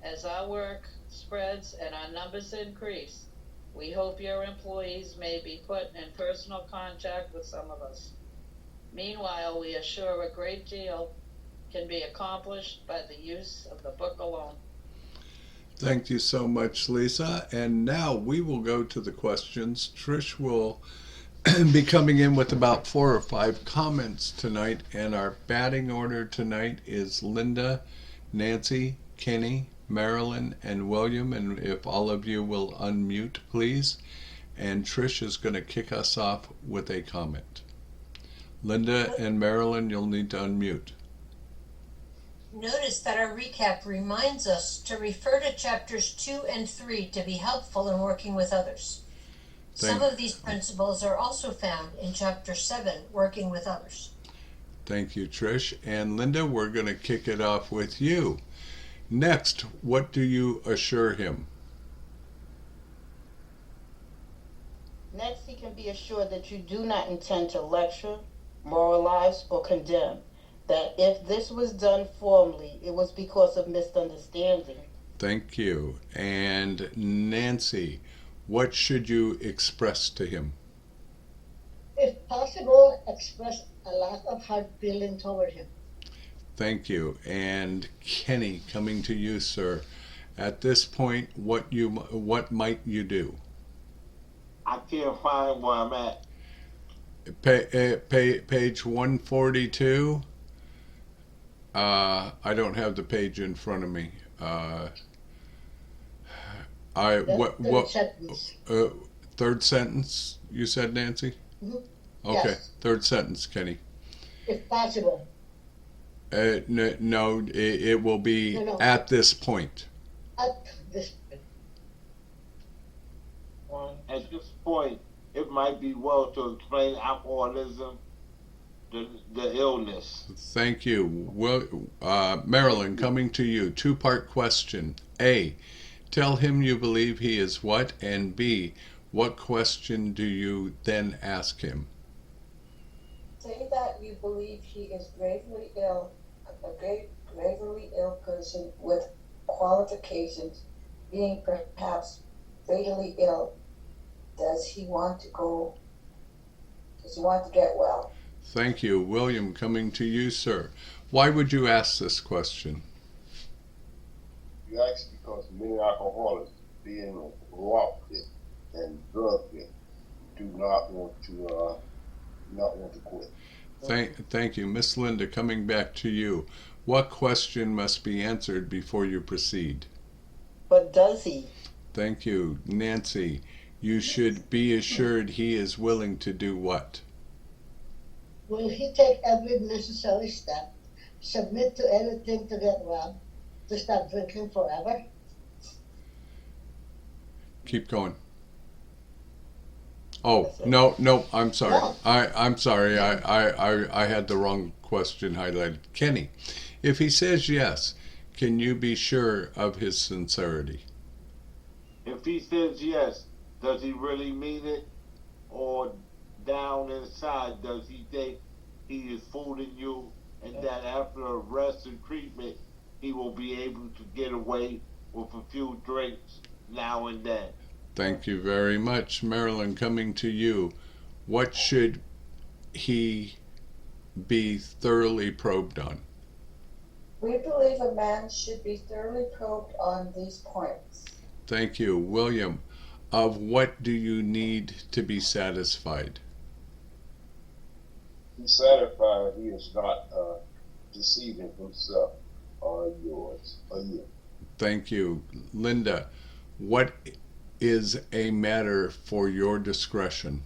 As our work spreads and our numbers increase, we hope your employees may be put in personal contact with some of us. Meanwhile, we are sure a great deal can be accomplished by the use of the book alone. Thank you so much, Lisa. And now we will go to the questions. Trish will be coming in with about 4 or 5 comments tonight, and our batting order tonight is Linda, Nancy, Kenny, Marilyn, and William. And if all of you will unmute, please. And Trish is going to kick us off with a comment. Linda and Marilyn, you'll need to unmute. Notice that our recap reminds us to refer to chapters 2 and 3 to be helpful in working with others. Some of these principles are also found in chapter 7, working with others. Thank you, Trish. And Linda, we're going to kick it off with you. Next, what do you assure him? Next, he can be assured that you do not intend to lecture, moralize, or condemn. That if this was done formally, it was because of misunderstanding. Thank you. And Nancy, what should you express to him? If possible, express a lot of hard feeling toward him. Thank you. And Kenny, coming to you, sir. At this point, what might you do? I can't find where I'm at. Page 142. I don't have the page in front of me. Third sentence, you said, Nancy? Mm-hmm. Okay, Yes. Third sentence, Kenny. If possible. No, it will be No. at this point. At this At this point, it might be well to explain alcoholism, the illness. Thank you. Well, Marilyn, coming to you. 2-part question. A, tell him you believe he is what? And B, what question do you then ask him? Say that you believe he is gravely ill, gravely ill person with qualifications, being perhaps fatally ill. Does he want to get well? Thank you. William, coming to you, sir. Why would you ask this question? You ask because many alcoholics, being rock fit and drug fit, do not want to quit. Thank you. Miss Linda, coming back to you. What question must be answered before you proceed? But does he? Thank you. Nancy, you should be assured he is willing to do what? Will he take every necessary step, submit to anything to get well, to stop drinking forever? Keep going. Oh, no, I'm sorry. No. I'm sorry. I had the wrong question highlighted. Kenny, if he says yes, can you be sure of his sincerity? If he says yes, does he really mean it? Or down inside, does he think he is fooling you and that after a rest and treatment, he will be able to get away with a few drinks now and then? Thank you very much. Marilyn, coming to you. What should he be thoroughly probed on? We believe a man should be thoroughly probed on these points. Thank you. William, of what do you need to be satisfied? He's satisfied he is not deceiving himself or yours or you. Thank you. Linda, what is a matter for your discretion.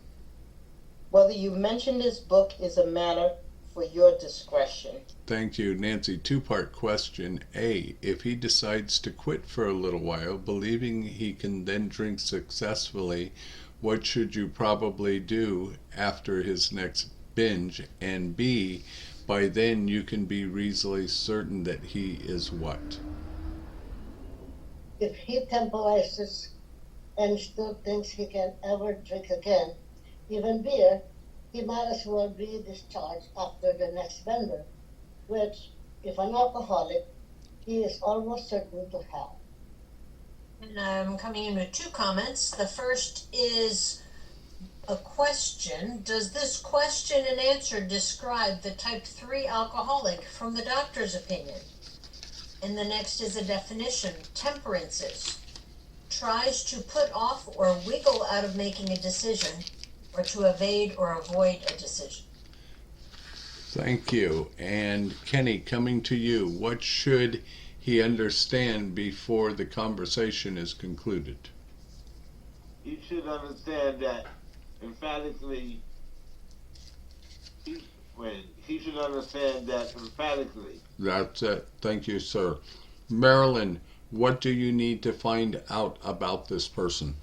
Whether you mention this book is a matter for your discretion. Thank you, Nancy. Two-part question. A, if he decides to quit for a little while, believing he can then drink successfully, what should you probably do after his next binge? And B, by then you can be reasonably certain that he is what? If he temporizes and still thinks he can ever drink again, even beer, he might as well be discharged after the next bender, which, if an alcoholic, he is almost certain to have. And I'm coming in with two comments. The first is a question. Does this question and answer describe the type 3 alcoholic from the doctor's opinion? And the next is a definition. Temperances. Tries to put off or wiggle out of making a decision, or to evade or avoid a decision. Thank you. And Kenny, coming to you, what should he understand before the conversation is concluded? He should understand that emphatically, he should understand that emphatically. That's it. Thank you, sir. Marilyn, what do you need to find out about this person?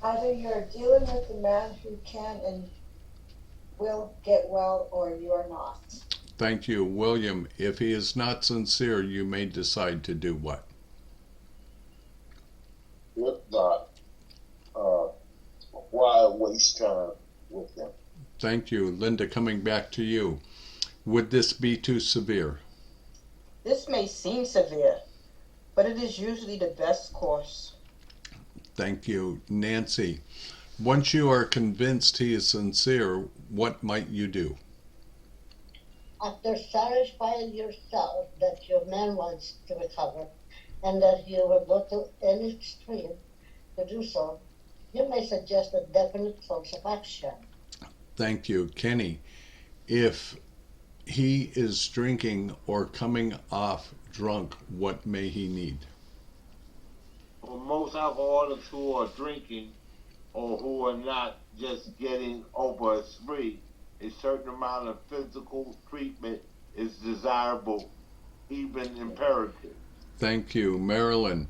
Either you're dealing with a man who can and will get well, or you're not. Thank you, William. If he is not sincere, you may decide to do what? If not, why waste time with them? Thank you. Linda, coming back to you. Would this be too severe? This may seem severe, but it is usually the best course. Thank you. Nancy, once you are convinced he is sincere, what might you do? After satisfying yourself that your man wants to recover and that you will go to any extreme to do so, you may suggest a definite course of action. Thank you. Kenny, if he is drinking or coming off drunk, what may he need? For most alcoholics who are drinking or who are not just getting over a spree, a certain amount of physical treatment is desirable, even imperative. Thank you. Marilyn,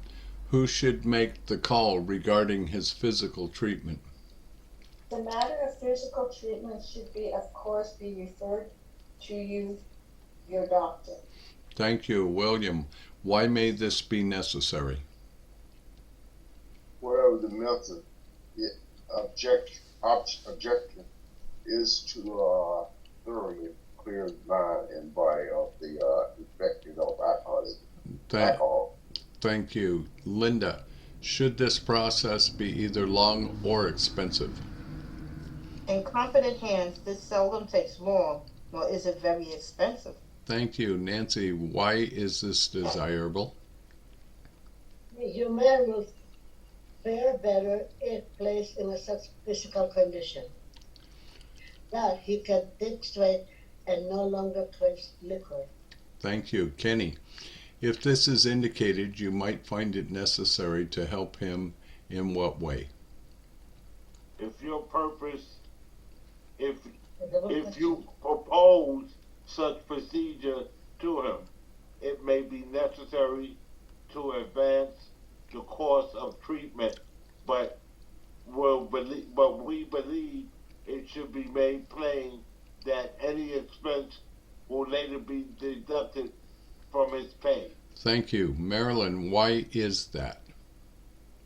who should make the call regarding his physical treatment? The matter of physical treatment should be, of course, be referred to your doctor. Thank you. William, why may this be necessary? Whatever the method, the objective is to thoroughly clear the mind and body of the infected of alcohol. Thank you. Linda, should this process be either long or expensive? In competent hands, this seldom takes long, nor is it very expensive. Thank you. Nancy, why is this desirable? Your man will fare better if placed in such physical condition that he can think straight and no longer crave liquor. Thank you. Kenny, if this is indicated, you might find it necessary to help him in what way? If your purpose, if you propose such procedure to him, it may be necessary to advance the course of treatment, but we believe it should be made plain that any expense will later be deducted from his pay. Thank you. Marilyn, why is that?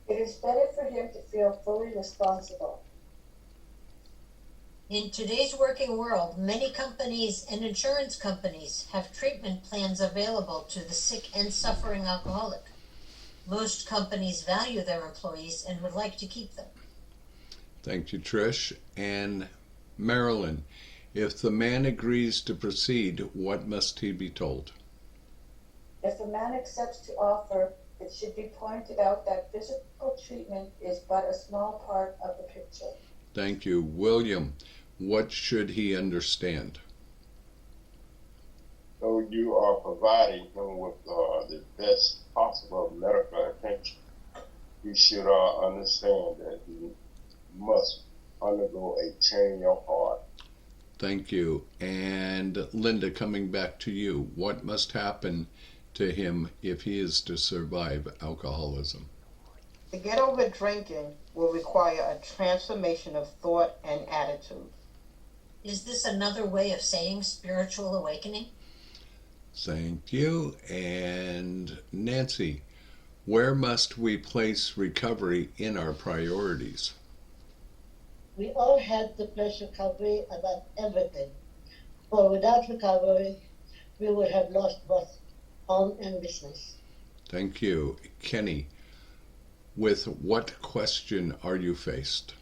It is better for him to feel fully responsible. In today's working world, many companies and insurance companies have treatment plans available to the sick and suffering alcoholic. Most companies value their employees and would like to keep them. Thank you, Trish. And Marilyn, if the man agrees to proceed, what must he be told? If the man accepts to offer, it should be pointed out that physical treatment is but a small part of the picture. Thank you. William, what should he understand? So you are providing him with the best possible medical attention. he should understand that he must undergo a change of heart. Thank you. And Linda, coming back to you, what must happen to him if he is to survive alcoholism? To get over drinking will require a transformation of thought and attitude. Is this another way of saying spiritual awakening? Thank you. And Nancy, where must we place recovery in our priorities? We all have to place recovery about everything. For without recovery, we would have lost both home and business. Thank you. Kenny, with what question are you faced?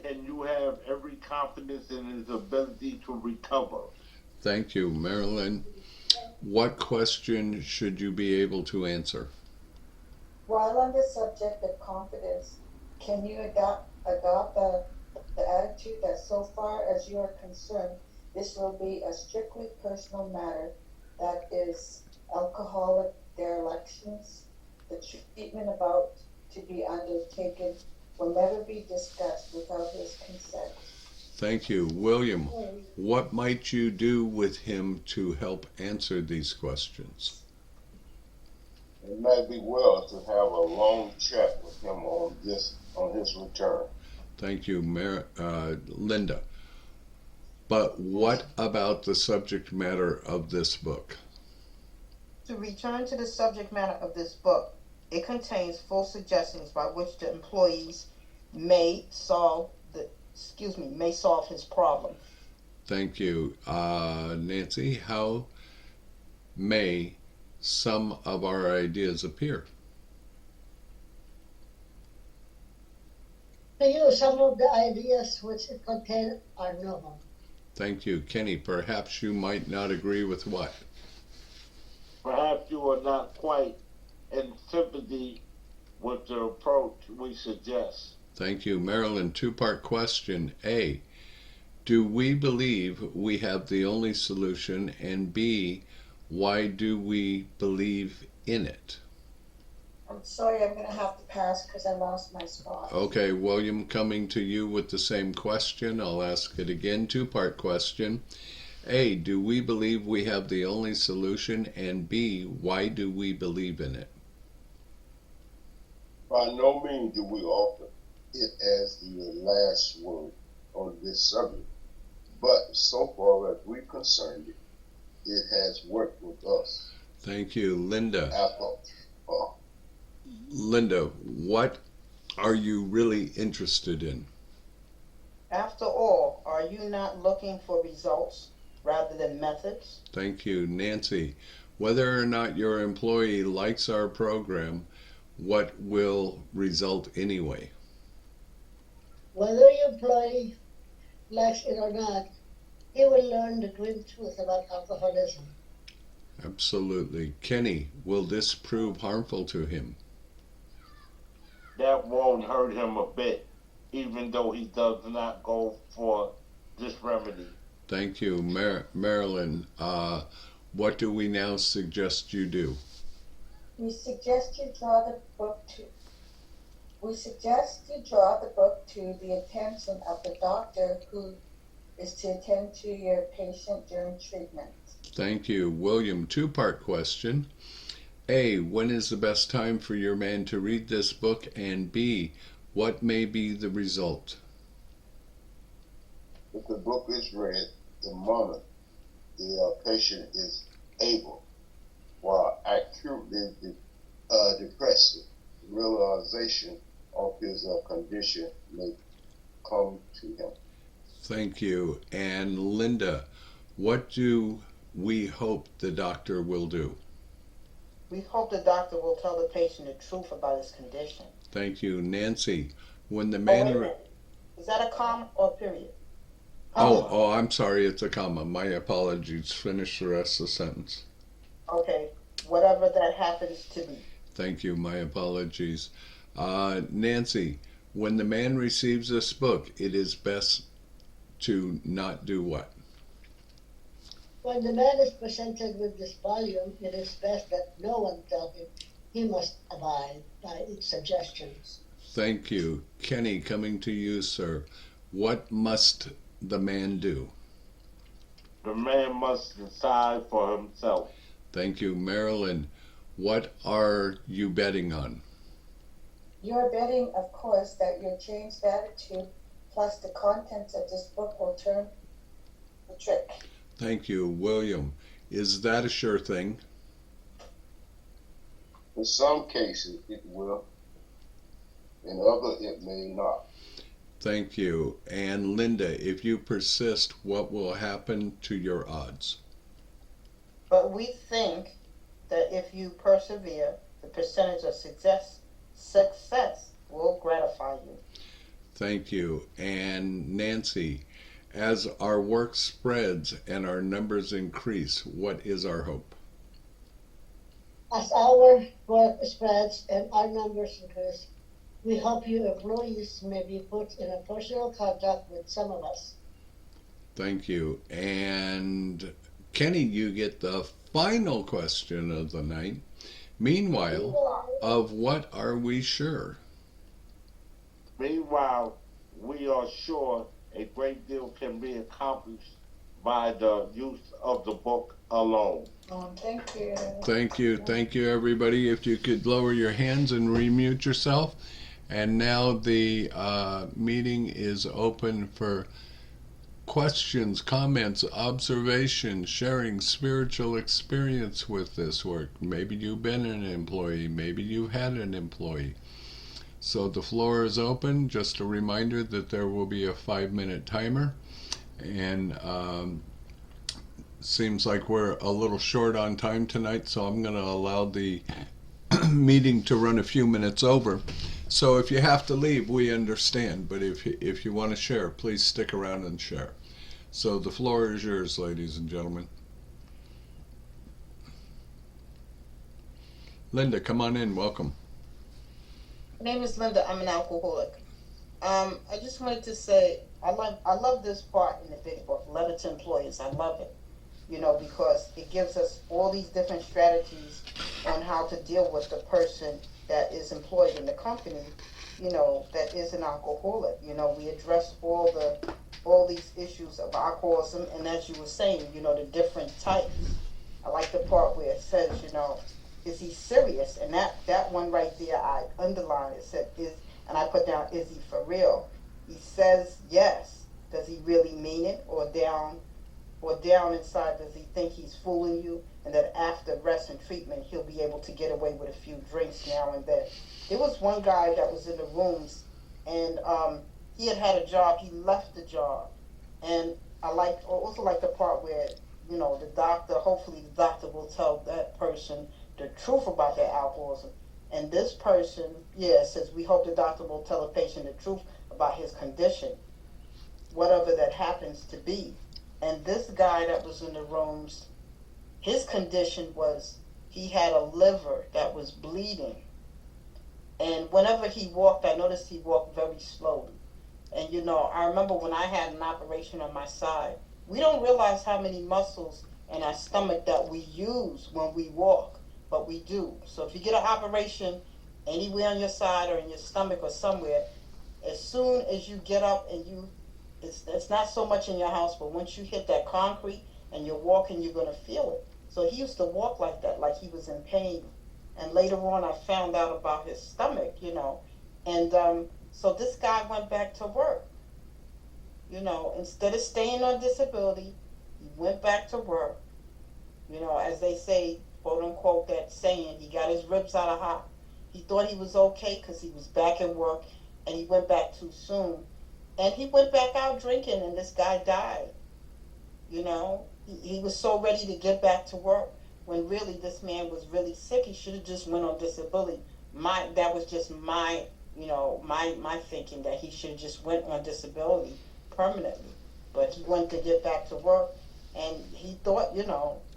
And you have every confidence in his ability to recover. Thank you. Marilyn, what question should you be able to answer? While on the subject of confidence, can you adopt the attitude that so far as you are concerned, this will be a strictly personal matter, that is, alcoholic derelictions, the treatment about to be undertaken will never be discussed without his consent. Thank you. William, what might you do with him to help answer these questions? It may be well to have a long chat with him on his return. Thank you, Linda. But what about the subject matter of this book? To return to the subject matter of this book, it contains full suggestions by which the employees may solve his problem. Thank you. Nancy, how may some of our ideas appear? To you, some of the ideas which it contains are novel. Thank you. Kenny, perhaps you might not agree with what? Perhaps you are not quite in sympathy with the approach we suggest. Thank you. Marilyn, two-part question. A, do we believe we have the only solution? And B, why do we believe in it? I'm sorry, I'm going to have to pass because I lost my spot. Okay, William, coming to you with the same question. I'll ask it again. Two-part question. A, do we believe we have the only solution? And B, why do we believe in it? By no means do we offer it as the last word on this subject, but so far as we're concerned, it has worked with us. Thank you. Linda. Linda, what are you really interested in? After all, are you not looking for results rather than methods? Thank you. Nancy, whether or not your employee likes our program, what will result anyway? Whether your employee likes it or not, he will learn the grim truth about alcoholism. Absolutely. Kenny, will this prove harmful to him? That won't hurt him a bit, even though he does not go for this remedy. Thank you. Marilyn, what do we now suggest you do? We suggest you draw the book to the attention of the doctor who is to attend to your patient during treatment. Thank you. William, two-part question. A, when is the best time for your man to read this book? And B, what may be the result? If the book is read, the moment the patient is able, while acutely depressed, realization of his condition may come to him. Thank you. And Linda, what do we hope the doctor will do? We hope the doctor will tell the patient the truth about his condition. Thank you. Nancy, when the man... wait a minute. Is that a comma or a period? Oh, I'm sorry, it's a comma. My apologies. Finish the rest of the sentence. Okay, whatever that happens to be. Thank you. My apologies. Nancy, when the man receives this book, it is best to not do what? When the man is presented with this volume, it is best that no one tell him he must abide by its suggestions. Thank you. Kenny, coming to you, sir. What must the man do? The man must decide for himself. Thank you. Marilyn, what are you betting on? You're betting, of course, that your changed attitude plus the contents of this book will turn the trick. Thank you. William, is that a sure thing? In some cases, it will. In others, it may not. Thank you. And Linda, if you persist, what will happen to your odds? But we think that if you persevere, the percentage of success will gratify you. Thank you. And Nancy, as our work spreads and our numbers increase, what is our hope? As our work spreads and our numbers increase, we hope you employees may be put in a personal contact with some of us. Thank you. And Kenny, you get the final question of the night. Meanwhile, of what are we sure? Meanwhile, we are sure a great deal can be accomplished by the use of the book alone. Thank you. Thank you. Thank you, everybody. If you could lower your hands and remute yourself. And now the meeting is open for questions, comments, observations, sharing spiritual experience with this work. Maybe you've been an employee. Maybe you had an employee. So the floor is open. Just a reminder that there will be a 5-minute timer. And seems like we're a little short on time tonight, so I'm going to allow the meeting to run a few minutes over. So if you have to leave, we understand. But if you want to share, please stick around and share. So the floor is yours, ladies and gentlemen. Linda, come on in. Welcome. My name is Linda. I'm an alcoholic. I just wanted to say I love this part in the big book, Letter to Employees. I love it, because it gives us all these different strategies on how to deal with the person that is employed in the company, that is an alcoholic. We address all these issues of alcoholism, and as you were saying, the different types. I like the part where it says, is he serious? And that one right there, I underlined. It said, and I put down, is he for real? He says yes. Does he really mean it? Or down inside, does he think he's fooling you? And that after rest and treatment, he'll be able to get away with a few drinks now and then. There was one guy that was in the rooms, and he had a job. He left the job. And I also like the part where, the doctor, hopefully the doctor will tell that person the truth about their alcoholism. And this person, says, we hope the doctor will tell the patient the truth about his condition, whatever that happens to be. And this guy that was in the rooms, his condition was he had a liver that was bleeding. And whenever he walked, I noticed he walked very slowly. And, I remember when I had an operation on my side, we don't realize how many muscles in our stomach that we use when we walk, but we do. So if you get an operation anywhere on your side or in your stomach or somewhere, as soon as you get up and it's not so much in your house, but once you hit that concrete and you're walking, you're going to feel it. So he used to walk like that, like he was in pain. And later on, I found out about his stomach, And so this guy went back to work. Instead of staying on disability, he went back to work. As they say, quote unquote, that saying, he got his ribs out of hot. He thought he was okay because he was back at work, and he went back too soon. And he went back out drinking, and this guy died. He was so ready to get back to work when really this man was really sick. He should have just went on disability. That was just my thinking, that he should have just went on disability permanently. But he went to get back to work, and he thought,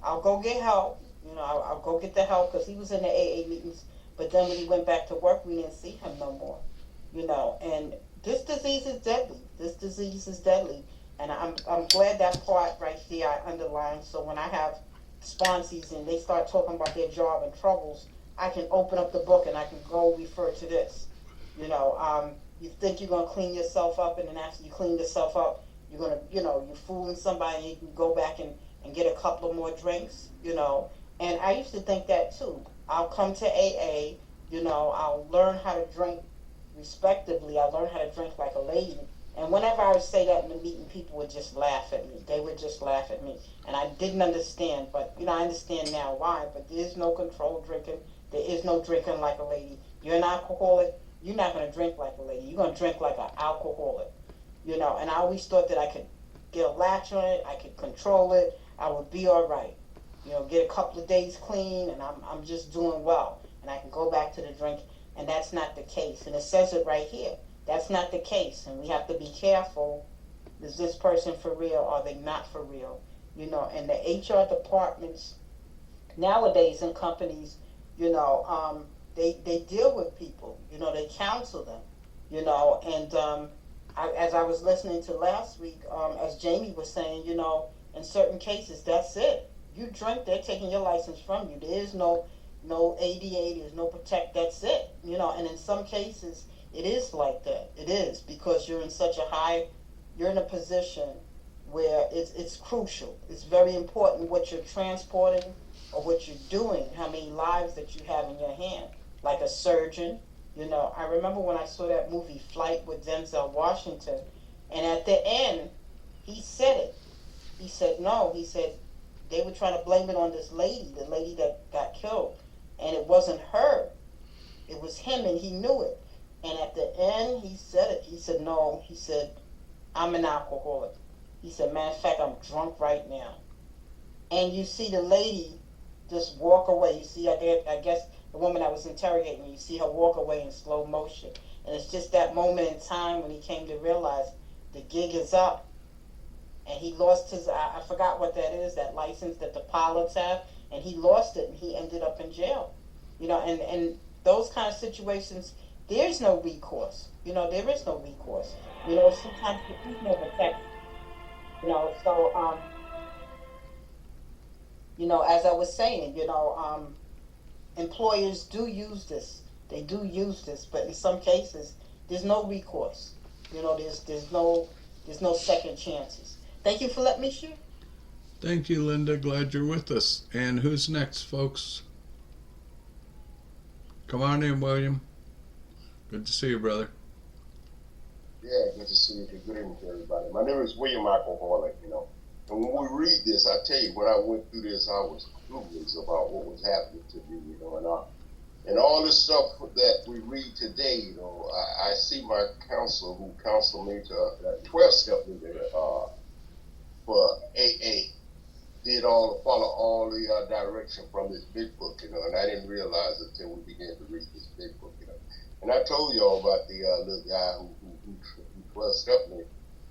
I'll go get help. I'll go get the help, because he was in the AA meetings. But then when he went back to work, we didn't see him no more. And this disease is deadly. This disease is deadly. And I'm glad that part right there I underlined. So when I have sponsees and they start talking about their job and troubles, I can open up the book and I can go refer to this. You think you're gonna clean yourself up, and then after you clean yourself up, you're gonna, you're fooling somebody, and you can go back and get a couple of more drinks. And I used to think that too. I'll come to AA, I'll learn how to drink respectively. I'll learn how to drink like a lady. And whenever I would say that in the meeting, people would just laugh at me. They would just laugh at me. And I didn't understand, but, I understand now why. But there is no controlled drinking. There is no drinking like a lady. You're an alcoholic. You're not going to drink like a lady. You're going to drink like an alcoholic. And I always thought that I could get a latch on it. I could control it. I would be all right. Get a couple of days clean, and I'm just doing well. And I can go back to the drink. And that's not the case. And it says it right here. That's not the case. And we have to be careful. Is this person for real? Or are they not for real? And the HR departments nowadays in companies, they deal with people. They counsel them. And as I was listening to last week, as Jamie was saying, in certain cases, that's it. You drink, they're taking your license from you. There is no ADA, there's no protect, that's it. And in some cases, it is like that. It is, because you're in a position where it's crucial. It's very important what you're transporting or what you're doing, how many lives that you have in your hand. Like a surgeon, I remember when I saw that movie Flight with Denzel Washington, and at the end, he said it. He said, no, he said, they were trying to blame it on this lady, the lady that got killed. And it wasn't her. It was him, and he knew it. And at the end, he said it. He said, no. He said, I'm an alcoholic. He said, matter of fact, I'm drunk right now. And you see the lady just walk away. You see, I guess, the woman that was interrogating me, you see her walk away in slow motion. And it's just that moment in time when he came to realize the gig is up. And he lost his, I forgot what that is, that license that the pilots have. And he lost it, and he ended up in jail. And those kind of situations, there's no recourse. There is no recourse. Sometimes there is no protection. So, as I was saying, employers do use this. They do use this, but in some cases, there's no recourse. There's no second chances. Thank you for letting me share. Thank you, Linda. Glad you're with us. And who's next, folks? Come on in, William. Good to see you, brother. Yeah, good to see you. Good evening to everybody. My name is William Alcoholic, And when we read this, I tell you, when I went through this, I was clueless about what was happening to me, and all this stuff that we read today, I see my counselor who counseled me to 12-step me there for AA. Did follow all the direction from this big book, and I didn't realize it until we began to read this big book, And I told y'all about the little guy who 12-stepped me,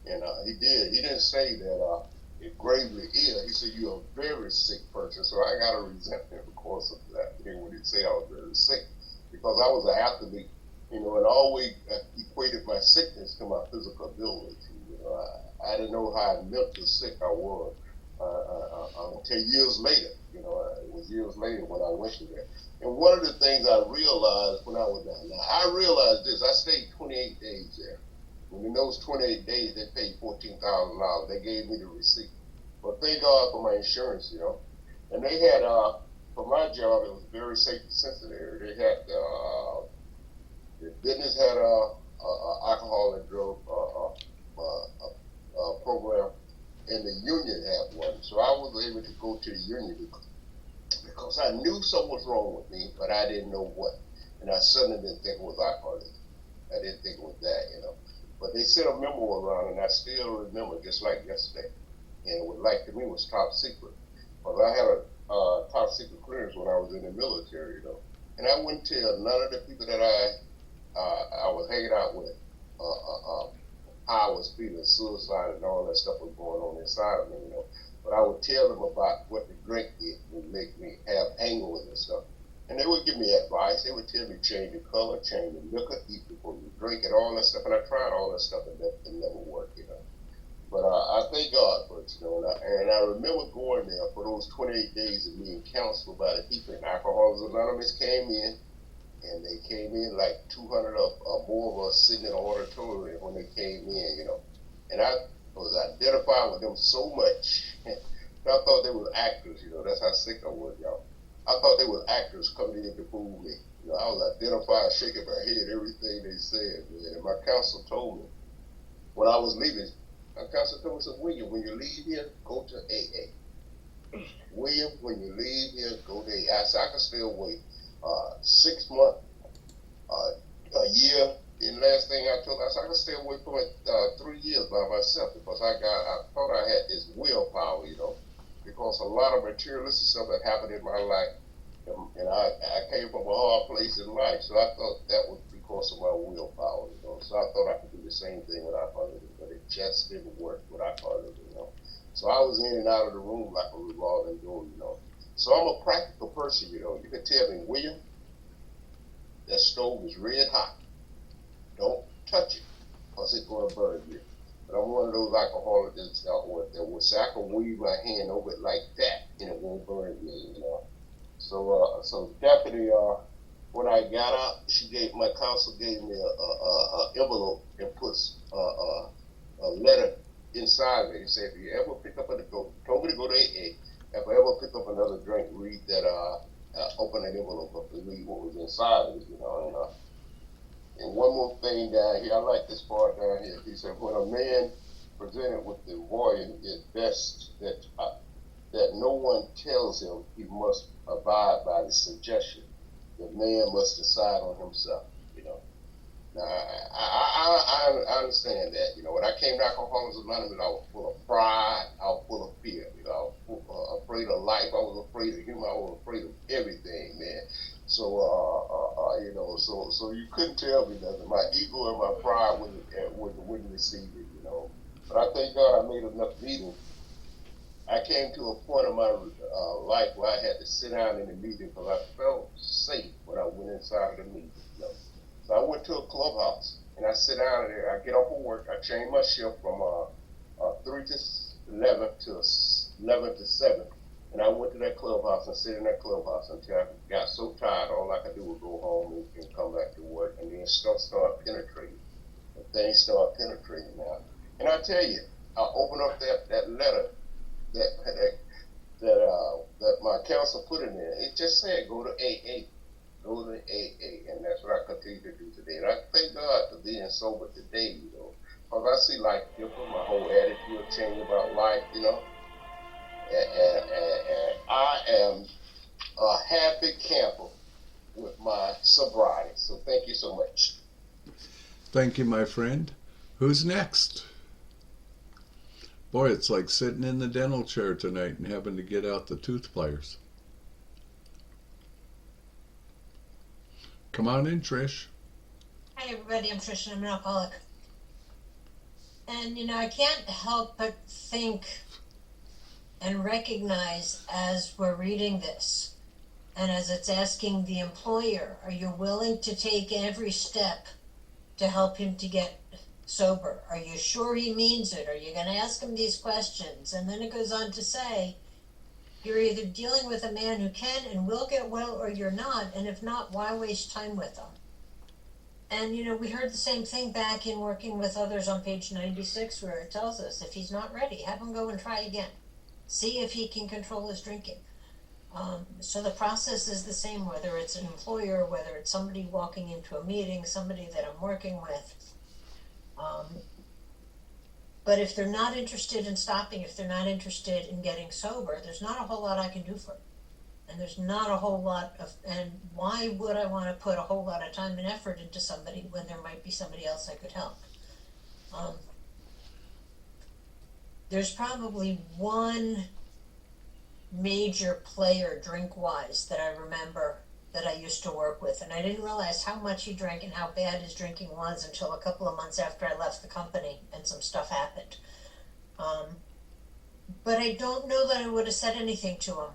and he didn't say that it gravely ill. He said, you're a very sick person. So I got a resentment, of course, of that. When he said I was very sick, because I was an athlete, and always equated my sickness to my physical ability. I didn't know how mentally sick I was until years later. It was years later when I went to that. And one of the things I realized when I was down there, I realized this. I stayed 28 days there. And in those 28 days, they paid $14,000. They gave me the receipt. But thank God for my insurance, And they had, for my job, it was very safety sensitive. They had, the business had a alcohol and drug program, and the union had one. So I was able to go to the union because I knew something was wrong with me, but I didn't know what. And I suddenly didn't think it was alcoholism. I didn't think it was that, But they sent a memo around, and I still remember just like yesterday. And it was like, to me, it was top secret. But I had a top secret clearance when I was in the military, And I wouldn't tell none of the people that I was hanging out with how I was feeling, suicide and all that stuff was going on inside of me, But I would tell them about what the drink did would make me have hangovers and stuff. And they would give me advice. They would tell me change the color, change the liquor, eat before you drink, and all that stuff. And I tried all that stuff, and it never worked, But I thank God for it, you know. And I remember going there for those 28 days and being counseled by the people. And Alcoholics Anonymous came in, and they came in like 200 or more of us sitting in the auditorium when they came in, you know. And I was identified with them so much. I thought they were actors, you know. That's how sick I was, y'all. I thought they were actors coming in to fool me. You know, I was identified, shaking my head, everything they said, man. And my counselor told me when I was leaving, my counselor told me, said, William, when you leave here, go to AA. William, when you leave here, go to AA. I said, I can still wait 6 months, a year. And last thing I told her, I said, I can stay away from it 3 years by myself because I thought I had this willpower, you know, because a lot of materialistic stuff that happened in my life, and I came from a hard place in life, so I thought that was because of my willpower, you know. So I thought I could do the same thing without hurting, but it just didn't work without hurting, you know. So I was in and out of the room like a revolving door, you know. So I'm a practical person, you know. You can tell me, William, that stove is red hot. Don't touch it, because it's going to burn you. But I'm one of those alcoholics that will say, I can weave my hand over it like that, and it won't burn me, you know. So definitely, when I got out, my counselor gave me a envelope and puts a letter inside of it. He said, if you ever pick up told me to go to AA, if I ever pick up another drink, read that, open an envelope up and read what was inside of it, you know. And one more thing down here, I like this part down here. He said, when a man presented with the warrior, it's best that no one tells him he must abide by the suggestion. The man must decide on himself, you know. Now, I understand that, you know. When I came to Alcoholics Anonymous, I was full of pride, I was full of fear, you know. I was afraid of life, I was afraid of human, I was afraid of everything, man. So, you know, so you couldn't tell me nothing. My ego and my pride wouldn't receive it, you know. But I thank God I made enough meetings. I came to a point in my life where I had to sit down in the meeting because I felt safe when I went inside of the meeting, you know. So I went to a clubhouse and I sit down there. I get off of work. I change my shift from 3 to 11 to 11 to 7. And I went to that clubhouse and sit in that clubhouse until I got so tired, all I could do was go home and come back to work. And then stuff started penetrating. And things started penetrating now. And I tell you, I opened up that letter that my counselor put in there. It just said, go to AA. Go to AA. And that's what I continue to do today. And I thank God for being sober today, you know. Because I see life different. My whole attitude changed about life, you know. And I am a happy camper with my sobriety. So thank you so much. Thank you, my friend. Who's next? Boy, it's like sitting in the dental chair tonight and having to get out the tooth pliers. Come on in, Trish. Hi everybody, I'm Trish and I'm an alcoholic. And you know, I can't help but think and recognize as we're reading this and as it's asking the employer, are you willing to take every step to help him to get sober? Are you sure he means it? Are you going to ask him these questions? And then it goes on to say, you're either dealing with a man who can and will get well or you're not, and if not, why waste time with them? And you know, we heard the same thing back in working with others on page 96 where it tells us if he's not ready, have him go and try again. See if he can control his drinking. So the process is the same, whether it's an employer, whether it's somebody walking into a meeting, somebody that I'm working with. But if they're not interested in stopping, if they're not interested in getting sober, there's not a whole lot I can do for them. And there's not a whole lot of, and why would I want to put a whole lot of time and effort into somebody when there might be somebody else I could help? There's probably one major player drink-wise that I remember that I used to work with, and I didn't realize how much he drank and how bad his drinking was until a couple of months after I left the company and some stuff happened. But I don't know that I would have said anything to him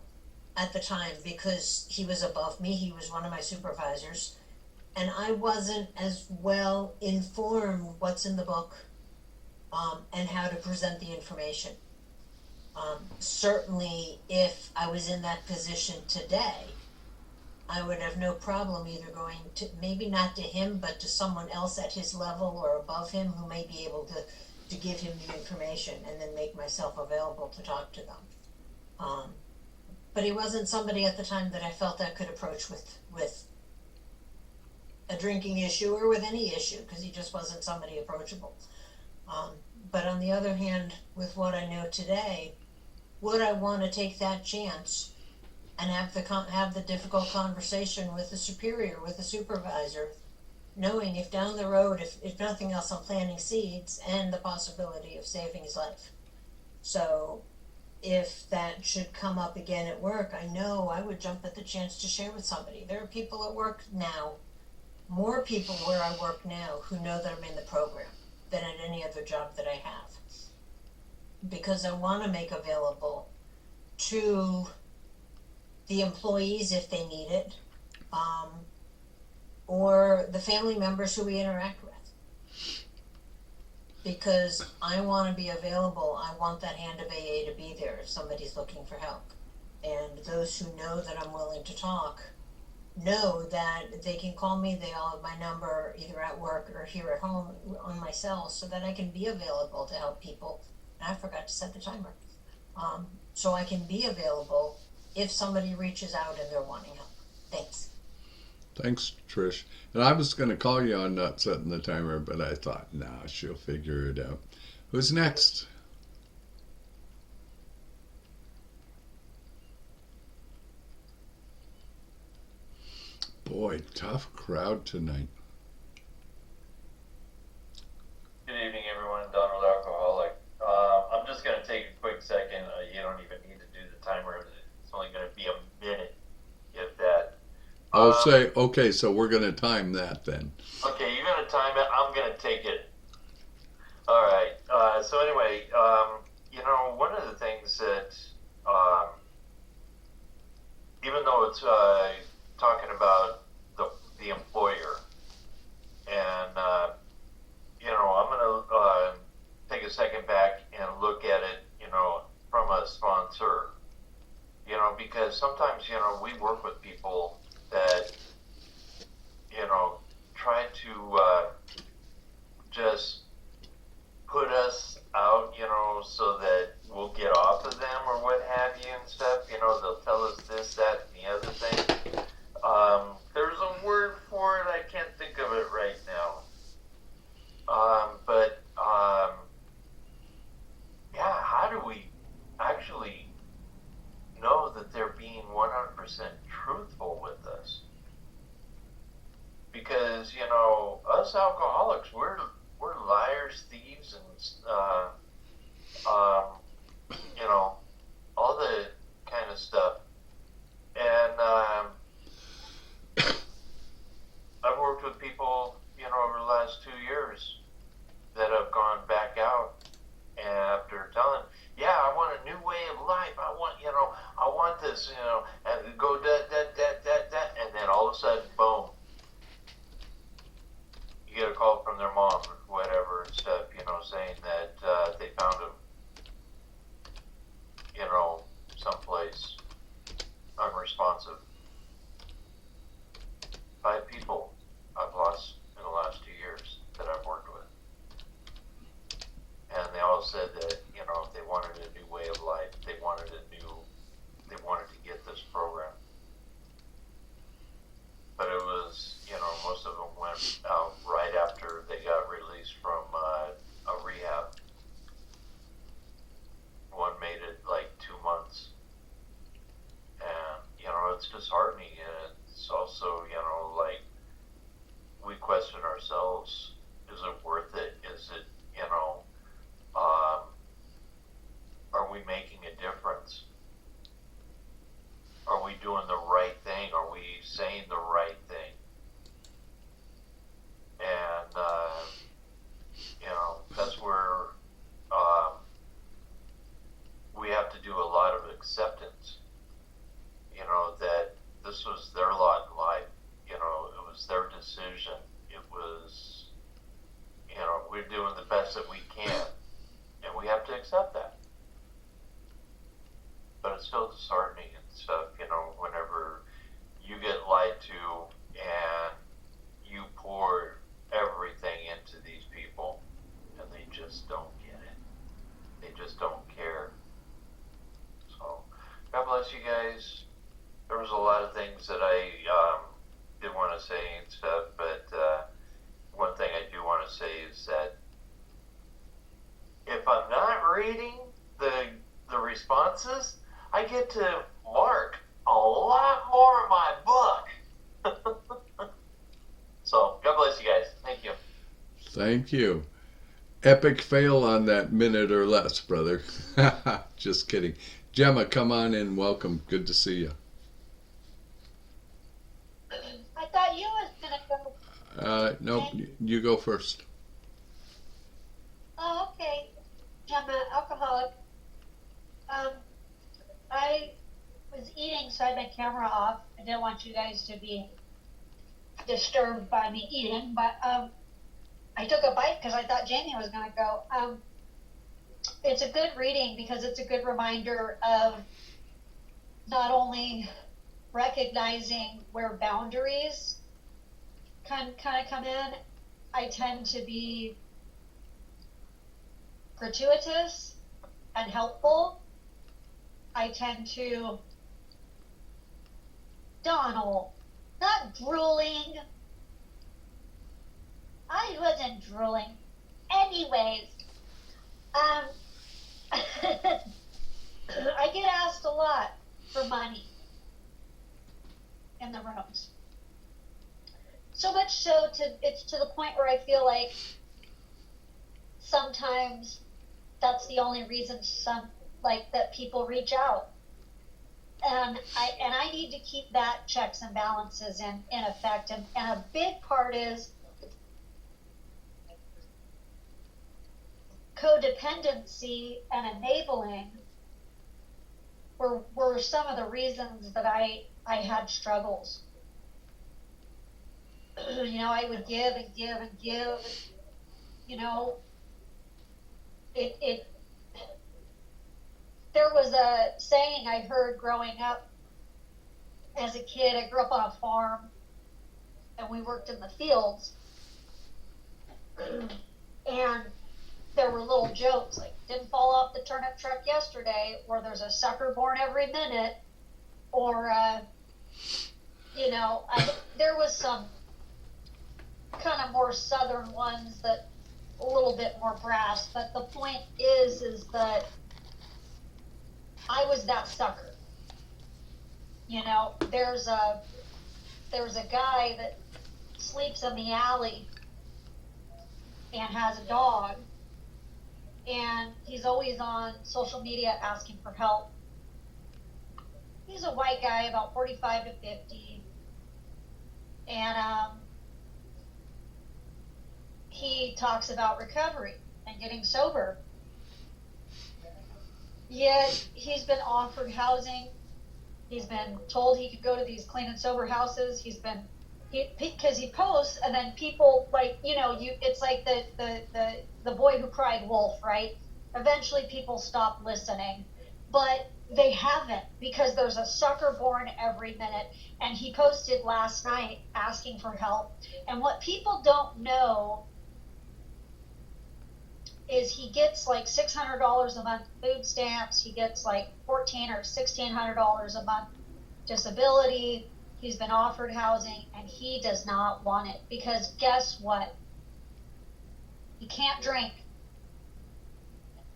at the time because he was above me, he was one of my supervisors, and I wasn't as well informed what's in the book and how to present the information. Certainly, if I was in that position today, I would have no problem either going to, maybe not to him, but to someone else at his level or above him who may be able to give him the information and then make myself available to talk to them. But he wasn't somebody at the time that I felt I could approach with a drinking issue or with any issue, because he just wasn't somebody approachable. But on the other hand, with what I know today, would I want to take that chance and have the difficult conversation with the superior, with the supervisor, knowing if down the road, if nothing else, I'm planting seeds and the possibility of saving his life. So if that should come up again at work, I know I would jump at the chance to share with somebody. There are people at work now, more people where I work now, who know that I'm in the program than at any other job that I have. Because I want to make available to the employees if they need it, or the family members who we interact with. Because I want to be available. I want that hand of AA to be there if somebody's looking for help. And those who know that I'm willing to talk know that they can call me. They all have my number either at work or here at home on my cell, so that I can be available to help people. And I forgot to set the timer. So I can be available if somebody reaches out and they're wanting help. Thanks. Thanks, Trish. And I was going to call you on not setting the timer, but I thought, nah, she'll figure it out. Who's next? Boy, tough crowd tonight. Good evening, everyone. Donald Alcoholic. I'm just going to take a quick second. You don't even need to do the timer. It's only going to be a minute, if that. Okay, so we're going to time that then. Okay, you're going to time it. I'm going to take it. All right. So anyway, one of the things that, even though it's talking about the employer, and I'm going to take a second back and look at it, from a sponsor, because sometimes, we work with people that, try to just put us out, so that we'll get off of them or what have you and stuff. They'll tell us this, that, and the other thing. There's a word for it. I can't think of it right now. Yeah, how do we actually know that they're being 100% truthful with us? Because, us alcoholics, we're liars, thieves, and, all the kind of stuff. And I've worked with people, over the last 2 years that have gone back out after telling, yeah, I want a new way of life. I want this, and go that, and then all of a sudden, boom, you get a call from their mom or whatever and stuff, saying that they found him, someplace unresponsive. 5 people I've lost in the last 2 years that I've worked with. And they all said that, if they wanted a new way of life, they wanted to get this program. But it was, most of them went out right after they got released from a rehab. One made it like 2 months. And, it's disheartening, and it's also, like, we question ourselves, is it worth it? Is it, are we making a difference? Are we doing the right thing? Are we saying the right thing? And, that's where we have to do a lot of acceptance, that this was their lot in life. It was their decision. It was disheartening and stuff, whenever you get lied to and you pour everything into these people and they just don't get it. They just don't care. So, God bless you guys. There was a lot of things that I did want to say and stuff, but one thing I do want to say is that if I'm not reading the responses, I get to mark a lot more in my book. So, God bless you guys. Thank you. Thank you. Epic fail on that minute or less, brother. Just kidding. Gemma, come on in. Welcome. Good to see you. I thought you was gonna go. No, you go first. Oh, okay. I'm an alcoholic. I was eating, so I had my camera off. I didn't want you guys to be disturbed by me eating, but I took a bite because I thought Jamie was going to go. It's a good reading because it's a good reminder of not only recognizing where boundaries kind of come in. I tend to be gratuitous and helpful. I tend to, Donald, not drooling. I wasn't drooling. Anyways, I get asked a lot for money in the rooms. So much so it's to the point where I feel like sometimes that's the only reason that people reach out. And I need to keep that checks and balances in effect. And a big part is codependency and enabling were some of the reasons that I had struggles. I would give and give and give. There was a saying I heard growing up as a kid. I grew up on a farm and we worked in the fields. And there were little jokes like, didn't fall off the turnip truck yesterday, or there's a sucker born every minute, or, there was some kind of more southern ones that a little bit more brass, but the point is that I was that sucker. There's a guy that sleeps in the alley and has a dog, and he's always on social media asking for help. He's a white guy, about 45 to 50, and he talks about recovery and getting sober. Yet he's been offered housing. He's been told he could go to these clean and sober houses. Because he posts, and then people it's like the boy who cried wolf, right? Eventually people stop listening, but they haven't, because there's a sucker born every minute. And he posted last night asking for help. And what people don't know is he gets like $600 a month food stamps. He gets like $1,400 or $1,600 a month disability. He's been offered housing, and he does not want it, because guess what? He can't drink.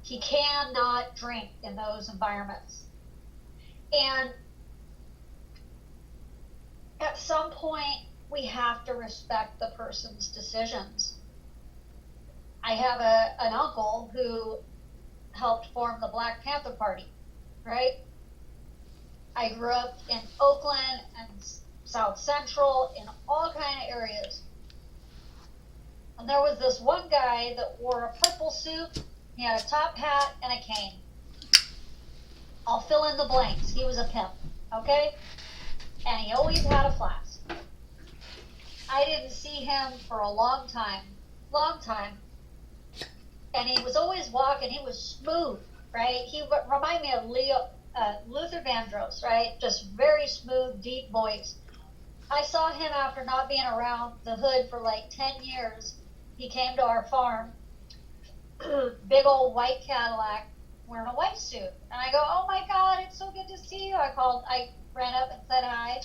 He cannot drink in those environments. And at some point, we have to respect the person's decisions. I have an uncle who helped form the Black Panther Party, right? I grew up in Oakland and South Central, in all kind of areas. And there was this one guy that wore a purple suit. He had a top hat and a cane. I'll fill in the blanks. He was a pimp, okay? And he always had a flask. I didn't see him for a long time. And he was always walking. He was smooth, right? He reminded me of Luther Vandross, right? Just very smooth, deep voice. I saw him after not being around the hood for like 10 years. He came to our farm, big old white Cadillac, wearing a white suit. And I go, oh my God, it's so good to see you. I ran up and said hi.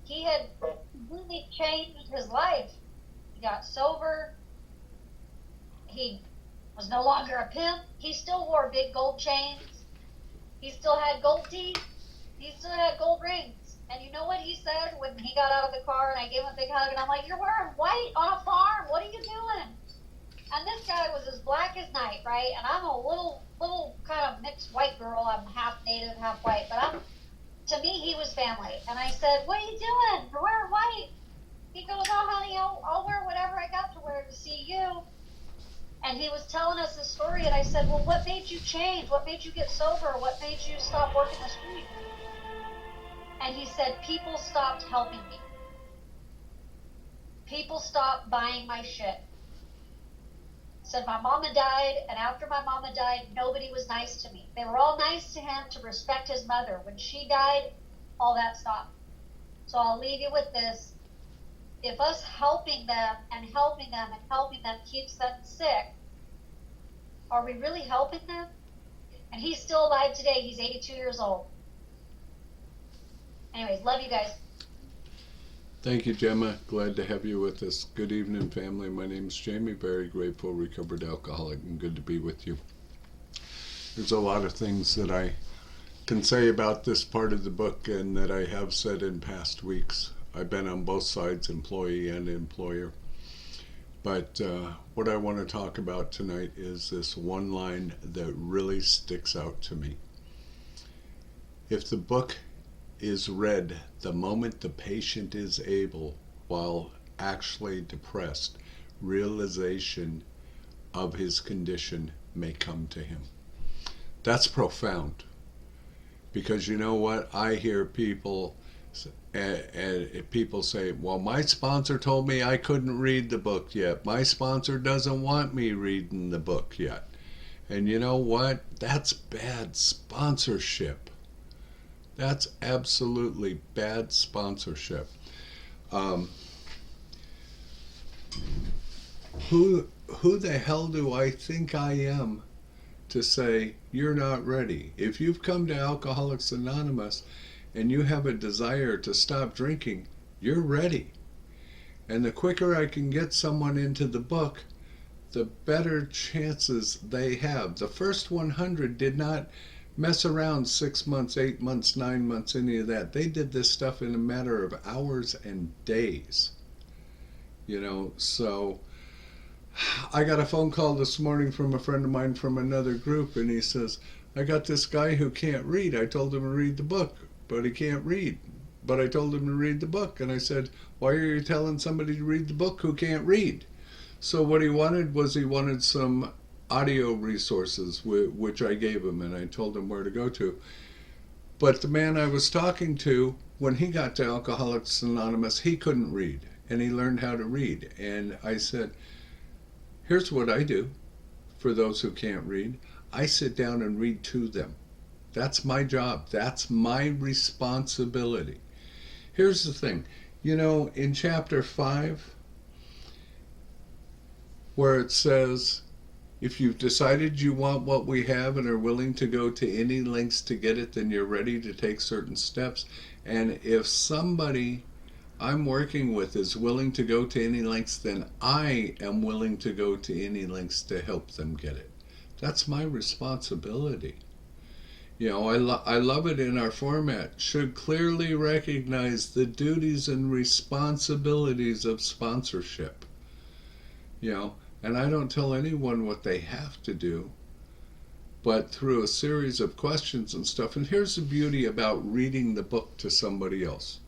He had completely changed his life. He got sober. He was no longer a pimp. He still wore big gold chains. He still had gold teeth. He still had gold rings. And you know what he said when he got out of the car and I gave him a big hug and I'm like, you're wearing white on a farm. What are you doing? And this guy was as black as night, right? And I'm a little kind of mixed white girl. I'm half native, half white. But to me, he was family. And I said, what are you doing? You're wearing white. He goes, oh, honey, I'll wear whatever I got to wear to see you. And he was telling us the story, and I said, well, what made you change? What made you get sober? What made you stop working the street? And he said, people stopped helping me. People stopped buying my shit. Said my mama died, and after my mama died, nobody was nice to me. They were all nice to him to respect his mother. When she died, all that stopped. So I'll leave you with this. If us helping them and helping them and helping them keeps them sick, are we really helping them? And he's still alive today. He's 82 years old. Anyways, love you guys. Thank you, Gemma. Glad to have you with us. Good evening, family. My name is Jamie. Very grateful, recovered alcoholic, and good to be with you. There's a lot of things that I can say about this part of the book and that I have said in past weeks. I've been on both sides, employee and employer. But what I want to talk about tonight is this one line that really sticks out to me. If the book is read the moment the patient is able, while actually depressed, realization of his condition may come to him. That's profound. Because you know what? I hear people and people say, well, my sponsor told me I couldn't read the book yet. My sponsor doesn't want me reading the book yet. And you know what? That's bad sponsorship. That's absolutely bad sponsorship. Who the hell do I think I am to say you're not ready? If you've come to Alcoholics Anonymous and you have a desire to stop drinking, you're ready. And the quicker I can get someone into the book, the better chances they have. The first 100 did not mess around 6 months, 8 months, 9 months, any of that. They did this stuff in a matter of hours and days. You know, so I got a phone call this morning from a friend of mine from another group, and he says, I got this guy who can't read. I told him to read the book, but he can't read. But I told him to read the book. And I said, why are you telling somebody to read the book who can't read? So what he wanted some audio resources, which I gave him, and I told him where to go to. But the man I was talking to, when he got to Alcoholics Anonymous, he couldn't read, and he learned how to read. And I said, here's what I do for those who can't read. I sit down and read to them. That's my job. That's my responsibility. Here's the thing. You know, in chapter 5, where it says, if you've decided you want what we have and are willing to go to any lengths to get it, then you're ready to take certain steps. And if somebody I'm working with is willing to go to any lengths, then I am willing to go to any lengths to help them get it. That's my responsibility. You know, I love it in our format. Should clearly recognize the duties and responsibilities of sponsorship. You know, and I don't tell anyone what they have to do, but through a series of questions and stuff. And here's the beauty about reading the book to somebody else.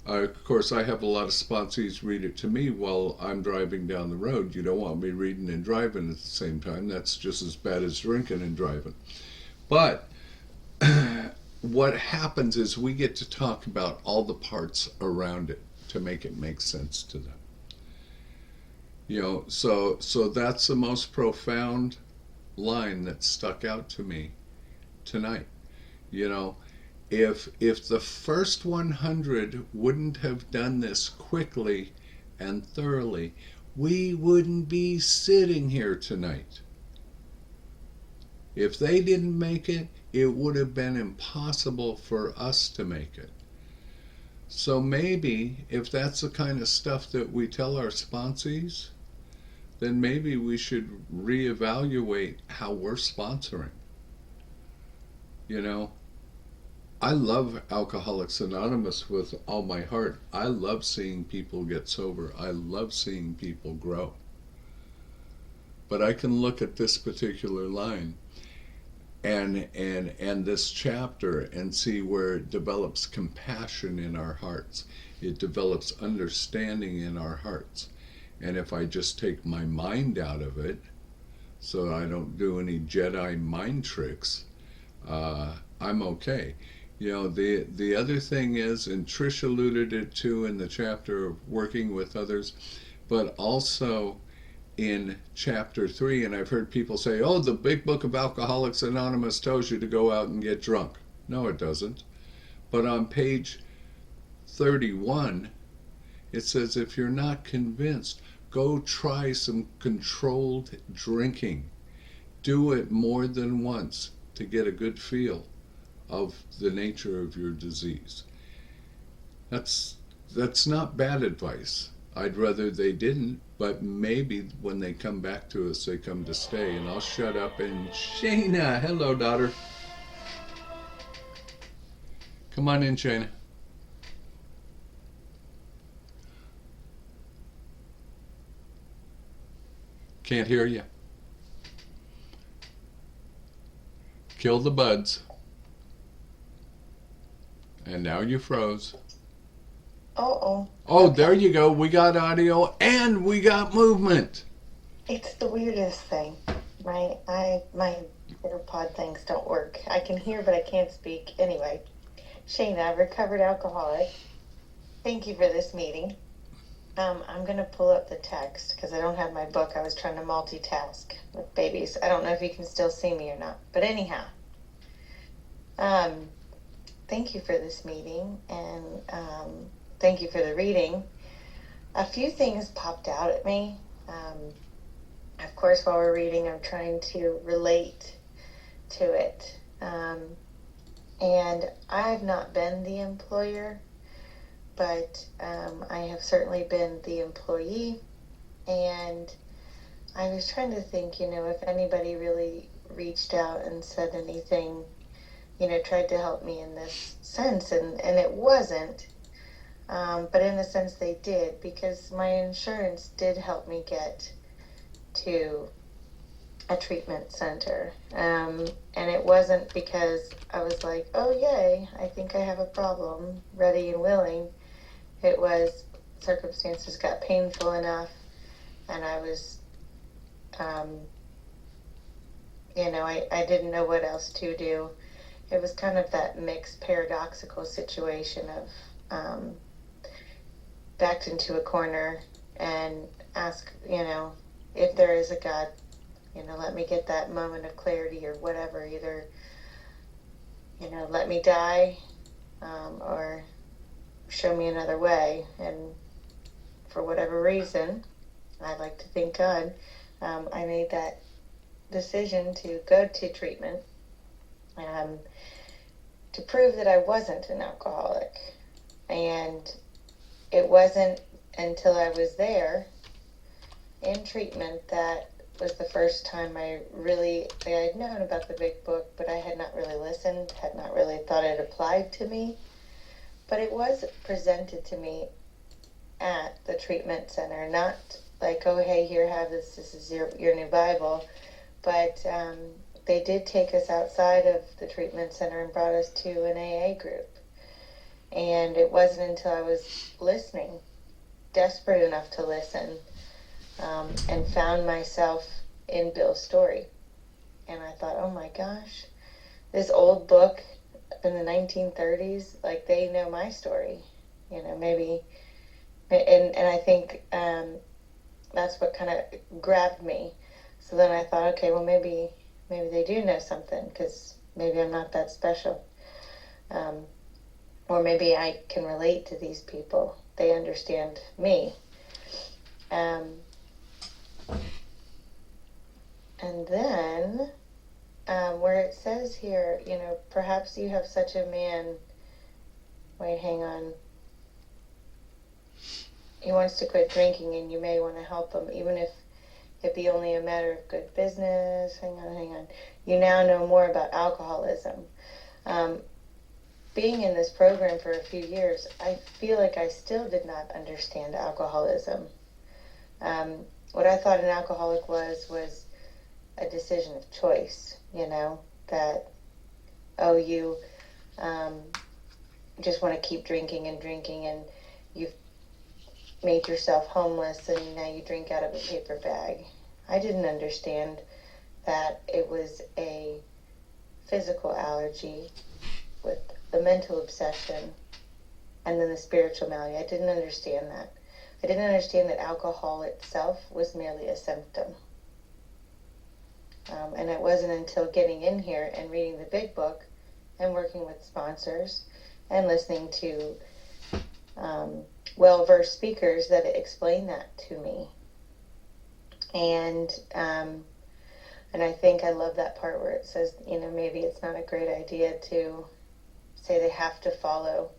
Of course, I have a lot of sponsees read it to me while I'm driving down the road. You don't want me reading and driving at the same time. That's just as bad as drinking and driving. But what happens is we get to talk about all the parts around it to make it make sense to them. You know, so that's the most profound line that stuck out to me tonight. You know, if the first 100 wouldn't have done this quickly and thoroughly, we wouldn't be sitting here tonight. If they didn't make it, it would have been impossible for us to make it. So maybe if that's the kind of stuff that we tell our sponsees, then maybe we should reevaluate how we're sponsoring. You know, I love Alcoholics Anonymous with all my heart. I love seeing people get sober. I love seeing people grow. But I can look at this particular line and this chapter and see where it develops compassion in our hearts. It develops understanding in our hearts. And if I just take my mind out of it, so I don't do any Jedi mind tricks, I'm okay. You know, the other thing is, and Trish alluded it to in the chapter of working with others, but also in chapter 3, and I've heard people say, oh, the big book of Alcoholics Anonymous tells you to go out and get drunk. No, it doesn't. But on page 31, it says, if you're not convinced, go try some controlled drinking. Do it more than once to get a good feel of the nature of your disease. That's not bad advice. I'd rather they didn't, but maybe when they come back to us, they come to stay. And I'll shut up. And Shayna, hello, daughter. Come on in, Shayna. Can't hear you. Kill the buds. And now you froze. Uh-oh. Oh, Okay. there you go. We got audio and we got movement. It's the weirdest thing. My AirPod things don't work. I can hear, but I can't speak. Anyway, Shayna, recovered alcoholic. Thank you for this meeting. I'm going to pull up the text because I don't have my book. I was trying to multitask with babies. I don't know if you can still see me or not. But anyhow, thank you for this meeting, and thank you for the reading. A few things popped out at me. Of course, while we're reading, I'm trying to relate to it. And I've not been the employer, but I have certainly been the employee. And I was trying to think, if anybody really reached out and said anything, tried to help me in this sense. And it wasn't. But in a sense they did, because my insurance did help me get to a treatment center. And it wasn't because I was like, oh yay, I think I have a problem, ready and willing. It was circumstances got painful enough, and I was, I didn't know what else to do. It was kind of that mixed paradoxical situation of, backed into a corner and ask, if there is a God, let me get that moment of clarity or whatever. Either, let me die, or show me another way. And for whatever reason, I like to thank God, I made that decision to go to treatment, to prove that I wasn't an alcoholic. And it wasn't until I was there in treatment that was the first time I had known about the big book, but I had not really listened, had not really thought it applied to me. But it was presented to me at the treatment center, not like, oh, hey, here, have this is your new Bible. But they did take us outside of the treatment center and brought us to an AA group. And it wasn't until I was listening, desperate enough to listen, and found myself in Bill's story. And I thought, oh my gosh, this old book in the 1930s, like, they know my story, maybe. And I think that's what kind of grabbed me. So then I thought, okay, well, maybe they do know something, because maybe I'm not that special. Or maybe I can relate to these people. They understand me. And then, where it says here, perhaps you have such a man. Wait, hang on. He wants to quit drinking, and you may want to help him, even if it be only a matter of good business. Hang on. You now know more about alcoholism. Being in this program for a few years, I feel like I still did not understand alcoholism. What I thought an alcoholic was a decision of choice, that, you just want to keep drinking, and you've made yourself homeless, and now you drink out of a paper bag. I didn't understand that it was a physical allergy with the mental obsession and then the spiritual malady. I didn't understand that. I didn't understand that alcohol itself was merely a symptom. And it wasn't until getting in here and reading the big book and working with sponsors and listening to well-versed speakers that it explained that to me. And I think I love that part where it says, maybe it's not a great idea to say they have to follow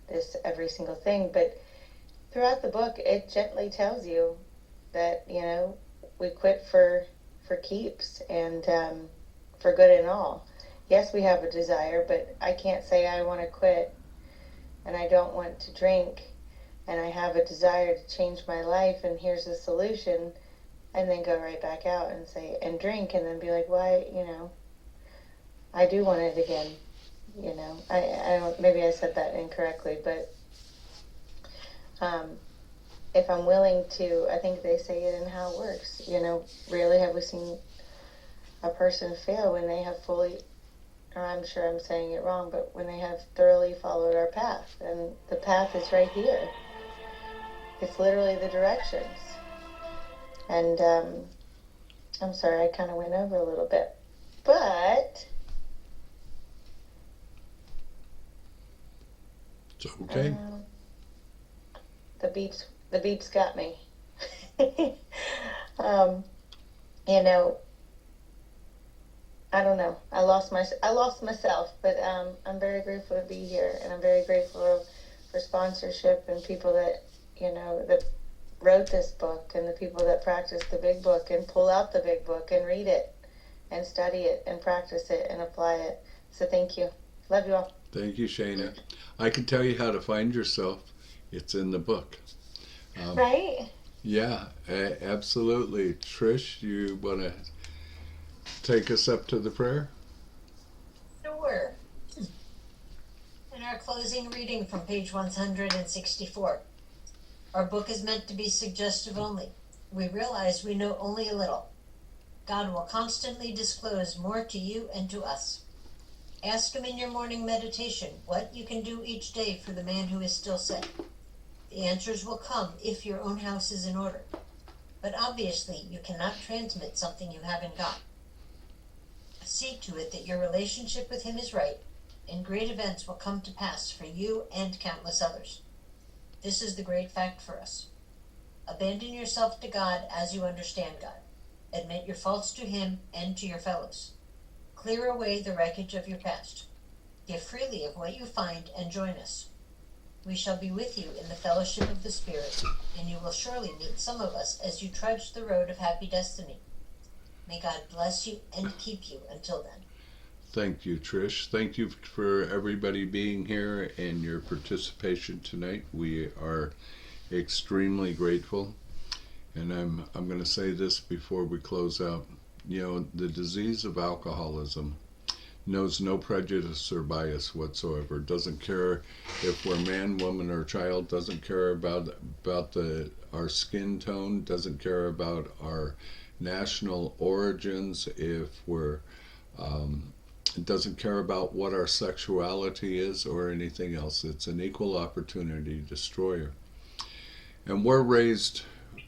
this every single thing, but throughout the book it gently tells you that we quit for keeps and for good and all. Yes, we have a desire, but I can't say I want to quit and I don't want to drink and I have a desire to change my life and here's a solution, and then go right back out and say and drink and then be like, why, I do want it again. I don't, maybe I said that incorrectly, but if I'm willing to, I think they say it in How It Works, rarely have we seen a person fail when they have fully, or I'm sure I'm saying it wrong, but when they have thoroughly followed our path. And the path is right here. It's literally the directions. And I'm sorry, I kind of went over a little bit, but it's okay. The beeps got me. I don't know. I lost myself, but I'm very grateful to be here, and I'm very grateful for sponsorship and people that that wrote this book, and the people that practice the big book and pull out the big book and read it and study it and practice it and apply it. So thank you. Love you all. Thank you, Shana. I can tell you how to find yourself. It's in the book. Right? Yeah, absolutely. Trish, you want to take us up to the prayer? Sure. In our closing reading from page 164, our book is meant to be suggestive only. We realize we know only a little. God will constantly disclose more to you and to us. Ask Him in your morning meditation what you can do each day for the man who is still sick. The answers will come if your own house is in order. But obviously, you cannot transmit something you haven't got. See to it that your relationship with Him is right, and great events will come to pass for you and countless others. This is the great fact for us. Abandon yourself to God as you understand God. Admit your faults to Him and to your fellows. Clear away the wreckage of your past. Give freely of what you find and join us. We shall be with you in the fellowship of the Spirit, and you will surely meet some of us as you trudge the road of happy destiny. May God bless you and keep you until then. Thank you, Trish. Thank you for everybody being here and your participation tonight. We are extremely grateful. And I'm going to say this before we close out. The disease of alcoholism knows no prejudice or bias whatsoever. Doesn't care if we're man, woman, or child. Doesn't care about our skin tone. Doesn't care about our national origins. If we're it doesn't care about what our sexuality is or anything else. It's an equal opportunity destroyer. And we're raised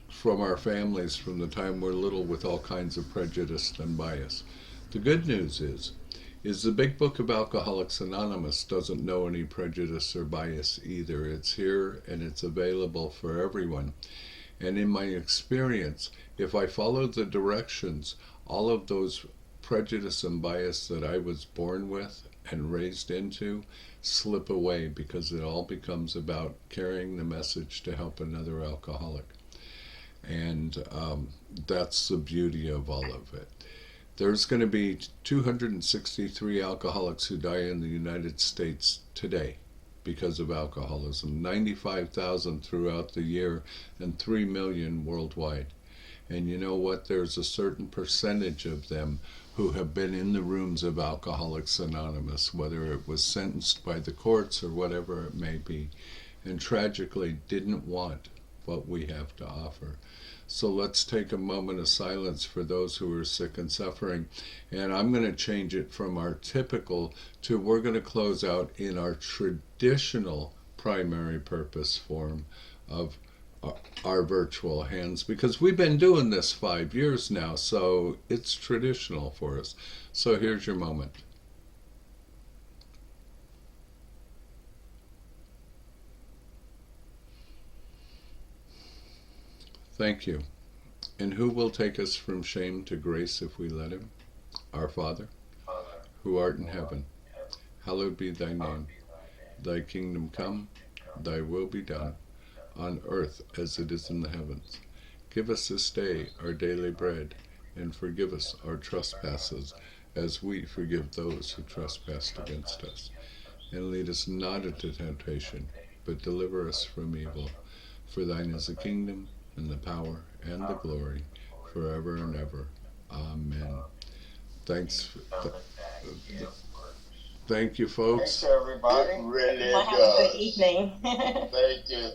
from our families from the time we're little with all kinds of prejudice and bias. The good news is is the big book of Alcoholics Anonymous doesn't know any prejudice or bias either. It's here and it's available for everyone. And in my experience, if I follow the directions, all of those prejudice and bias that I was born with and raised into slip away, because it all becomes about carrying the message to help another alcoholic. And that's the beauty of all of it. There's going to be 263 alcoholics who die in the United States today because of alcoholism, 95,000 throughout the year, and 3 million worldwide. And you know what? There's a certain percentage of them who have been in the rooms of Alcoholics Anonymous, whether it was sentenced by the courts or whatever it may be, and tragically didn't want what we have to offer. So let's take a moment of silence for those who are sick and suffering. And I'm going to change it from our typical to we're going to close out in our traditional primary purpose form of our virtual hands, because we've been doing this 5 years now, so it's traditional for us. So here's your moment. Thank you. And who will take us from shame to grace if we let him? Our Father, who art in heaven, hallowed be thy name. Thy kingdom come, thy will be done, on earth as it is in the heavens. Give us this day our daily bread, and forgive us our trespasses, as we forgive those who trespass against us. And lead us not into temptation, but deliver us from evil. For thine is the kingdom, and the power, and the glory, forever and ever. Amen. Thank you, folks. Thanks, everybody. It really Well, have a does. good evening. Thank you.